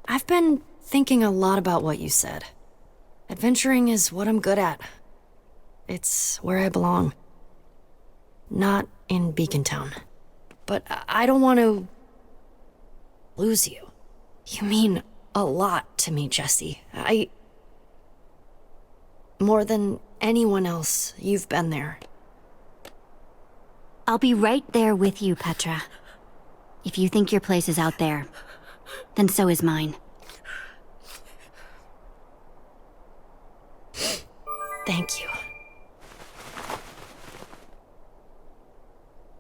Speaker 6: I've been thinking a lot about what you said. Adventuring is what I'm good at. It's where I belong. Not in Beacon Town. But I don't want to lose you. You mean a lot to me, Jesse. More than anyone else, you've been there.
Speaker 1: I'll be right there with you, Petra. If you think your place is out there, then so is mine.
Speaker 6: Thank you.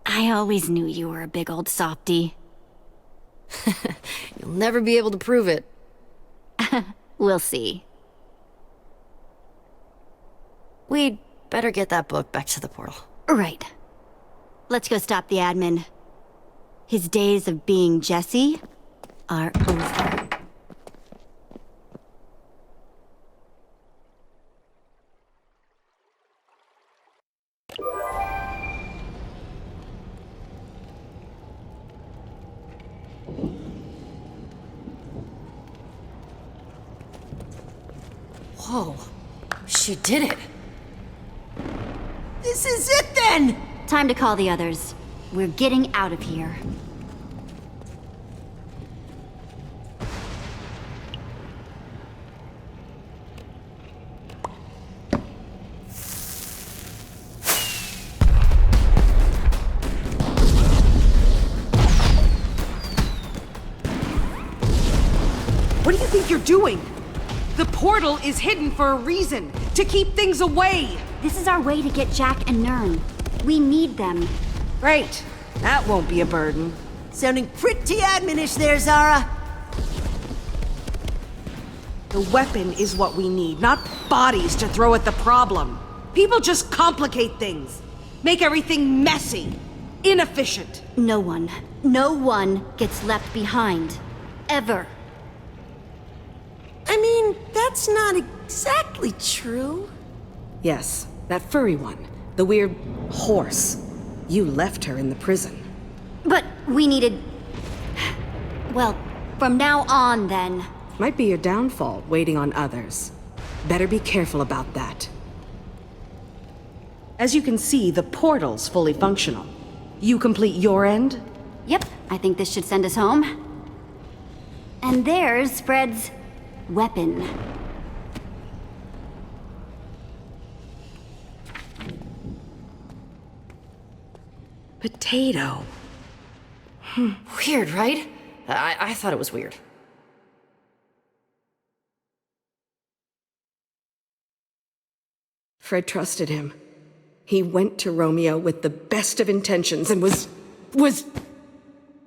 Speaker 1: I always knew you were a big old softie.
Speaker 6: You'll never be able to prove it.
Speaker 1: We'll see.
Speaker 6: We'd better get that book back to the portal.
Speaker 1: Right. Let's go stop the admin. His days of being Jesse are over.
Speaker 6: Whoa. She did it.
Speaker 8: This is it then!
Speaker 1: Time to call the others. We're getting out of here.
Speaker 5: What do you think you're doing? The portal is hidden for a reason, to keep things away.
Speaker 1: This is our way to get Jack and Nern. We need them.
Speaker 5: Great. That won't be a burden.
Speaker 2: Sounding pretty admonish there, Zara.
Speaker 5: The weapon is what we need, not bodies to throw at the problem. People just complicate things. Make everything messy. Inefficient.
Speaker 1: No one gets left behind. Ever.
Speaker 2: I mean, that's not exactly true.
Speaker 5: Yes, that furry one. The weird horse. You left her in the prison.
Speaker 1: But we needed... Well, from now on, then.
Speaker 5: Might be your downfall, waiting on others. Better be careful about that. As you can see, the portal's fully functional. You complete your end?
Speaker 1: Yep, I think this should send us home. And there's Fred's weapon.
Speaker 5: Potato.
Speaker 6: Weird, right? I thought it was weird.
Speaker 5: Fred trusted him. He went to Romeo with the best of intentions and was...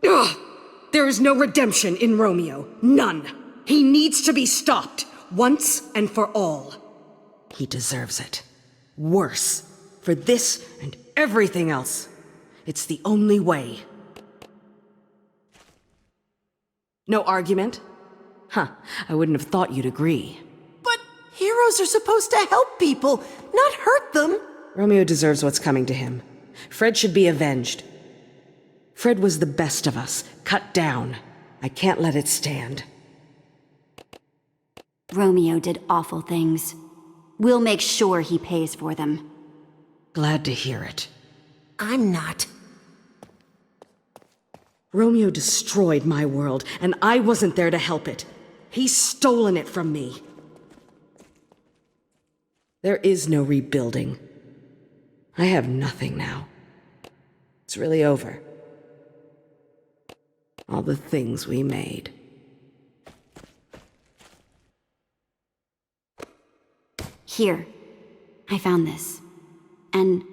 Speaker 5: Ugh! There is no redemption in Romeo. None. He needs to be stopped, once and for all. He deserves it. Worse. For this and everything else. It's the only way. No argument? Huh, I wouldn't have thought you'd agree.
Speaker 2: But heroes are supposed to help people, not hurt them.
Speaker 5: Romeo deserves what's coming to him. Fred should be avenged. Fred was the best of us, cut down. I can't let it stand.
Speaker 1: Romeo did awful things. We'll make sure he pays for them.
Speaker 5: Glad to hear it.
Speaker 2: I'm not.
Speaker 5: Romeo destroyed my world, and I wasn't there to help it. He's stolen it from me. There is no rebuilding. I have nothing now. It's really over. All the things we made.
Speaker 1: Here, I found this. And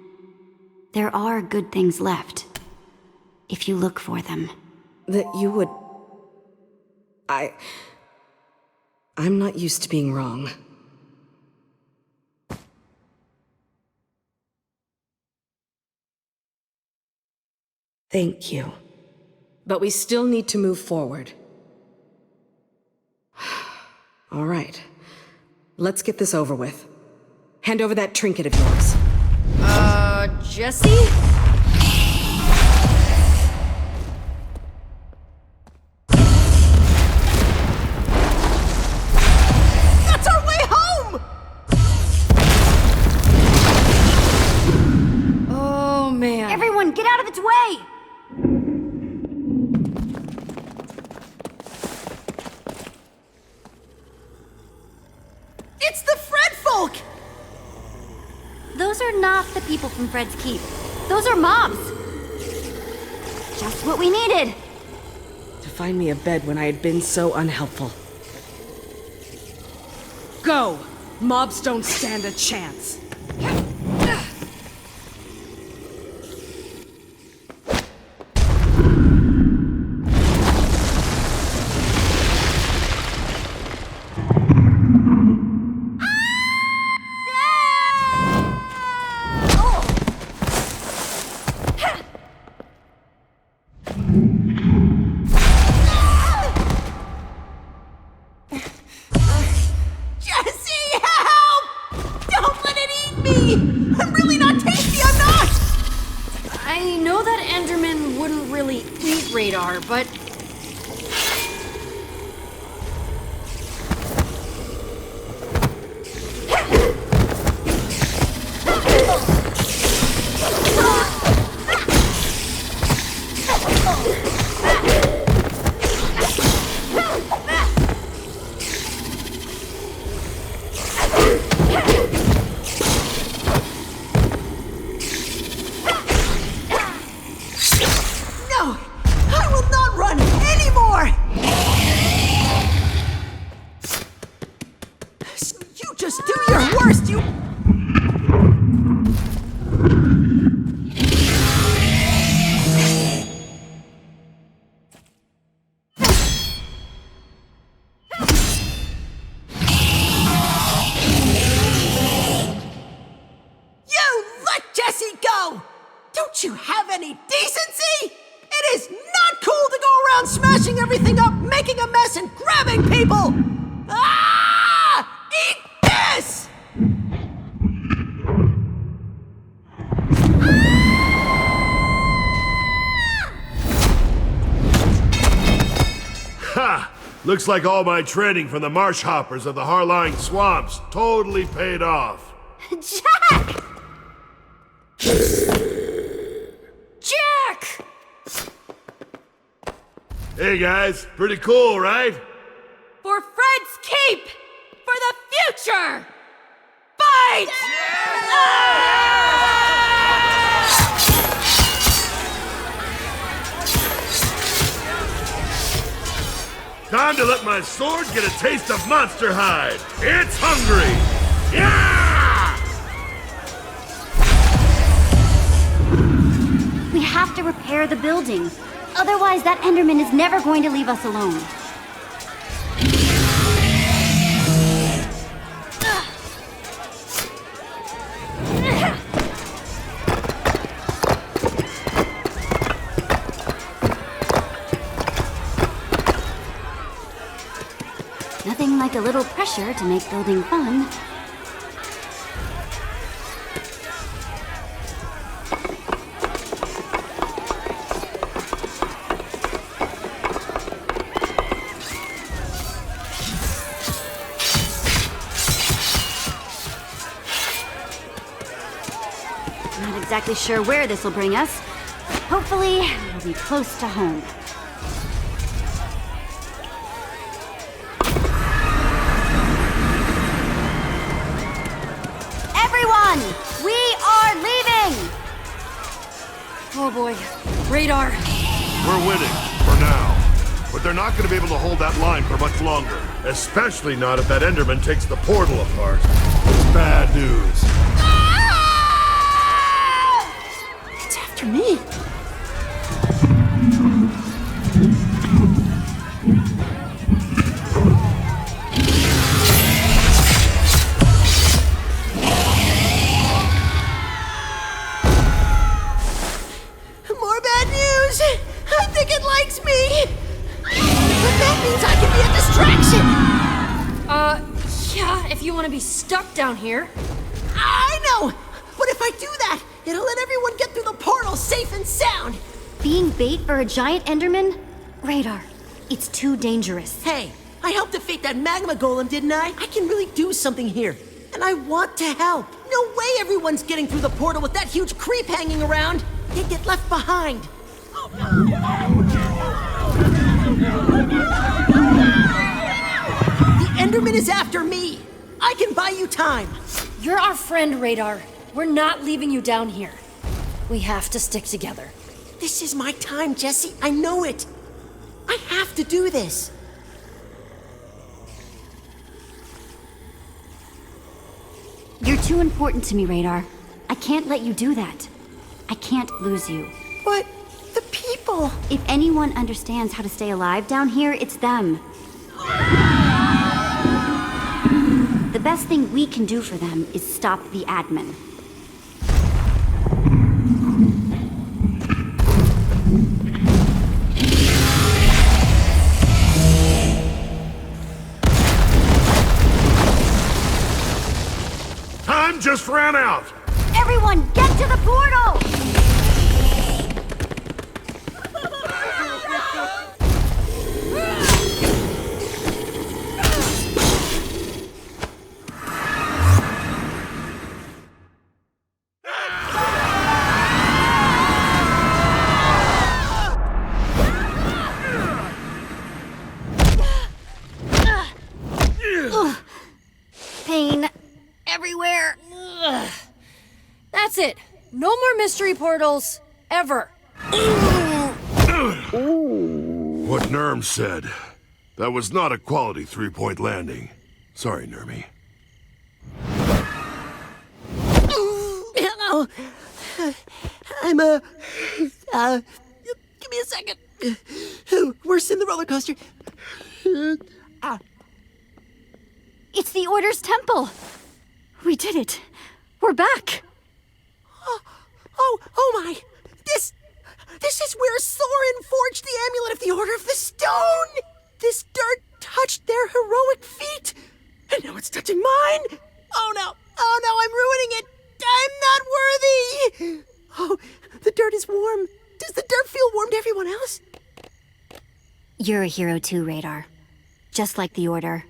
Speaker 1: there are good things left. If you look for them.
Speaker 5: That you would... I'm not used to being wrong. Thank you. But we still need to move forward. All right. Let's get this over with. Hand over that trinket of yours.
Speaker 6: Jesse?
Speaker 2: That's our way home!
Speaker 6: Oh, man.
Speaker 1: Everyone, get out of its way!
Speaker 2: It's the Fred folk!
Speaker 1: Those are not the people from Fred's Keep. Those are mobs. Just what we needed.
Speaker 5: To find me a bed when I had been so unhelpful. Go! Mobs don't stand a chance.
Speaker 6: But
Speaker 2: No! I will not run! on smashing everything up, making a mess, and grabbing people! Ah! Eat this!
Speaker 3: Ha! Looks like all my training from the marsh hoppers of the Harline swamps totally paid off.
Speaker 16: Jack! Jack!
Speaker 3: Hey guys, pretty cool, right?
Speaker 13: For Fred's keep! For the future! Fight!
Speaker 3: Time to let my sword get a taste of monster hide. It's hungry! Yeah!
Speaker 1: We have to repair the building. Otherwise, that Enderman is never going to leave us alone. Nothing like a little pressure to make building fun. Not exactly sure where this will bring us. Hopefully, we'll be close to home. Everyone! We are leaving!
Speaker 6: Oh boy. Radar.
Speaker 3: We're winning, for now. But they're not going to be able to hold that line for much longer. Especially not if that Enderman takes the portal apart. It's bad news.
Speaker 2: It's after me. More bad news! I think it likes me! But that means I can be a distraction!
Speaker 6: Yeah, if you want to be stuck down here.
Speaker 2: I know! But if I do that, it'll let everyone get through the portal safe and sound!
Speaker 1: Being bait for a giant Enderman? Radar, it's too dangerous.
Speaker 2: Hey, I helped defeat that magma golem, didn't I? I can really do something here. And I want to help. No way everyone's getting through the portal with that huge creep hanging around. They'd get left behind. The Enderman is after me. I can buy you time.
Speaker 6: You're our friend, Radar. We're not leaving you down here. We have to stick together.
Speaker 2: This is my time, Jesse. I know it. I have to do this.
Speaker 1: You're too important to me, Radar. I can't let you do that. I can't lose you.
Speaker 2: But the people...
Speaker 1: If anyone understands how to stay alive down here, it's them. The best thing we can do for them is stop the admin.
Speaker 3: Time just ran out!
Speaker 1: Everyone, get to the portal! Pain everywhere.
Speaker 6: That's it. No more mystery portals, ever.
Speaker 3: What Nerm said. That was not a quality three-point landing. Sorry, Nermy.
Speaker 2: Hello. I'm, give me a second. Worse than the roller coaster.
Speaker 1: It's the Order's temple. We did it. We're back.
Speaker 2: Oh my. This is where Soren forged the amulet of the Order of the Stone! This dirt touched their heroic feet, and now it's touching mine! Oh no, I'm ruining it! I'm not worthy! Oh, the dirt is warm. Does the dirt feel warm to everyone else?
Speaker 1: You're a hero too, Radar. Just like the Order.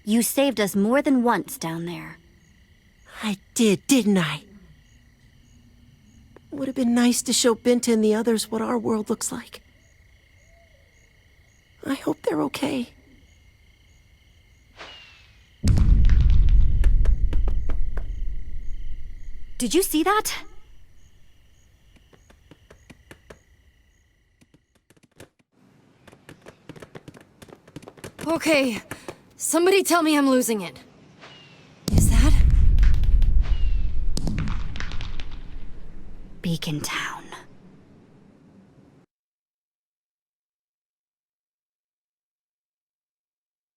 Speaker 1: You saved us more than once down there.
Speaker 2: I did, didn't I? Would have been nice to show Binta and the others what our world looks like. I hope they're okay.
Speaker 1: Did you see that?
Speaker 6: Okay, somebody tell me I'm losing it. Is that?
Speaker 1: Beacon Town.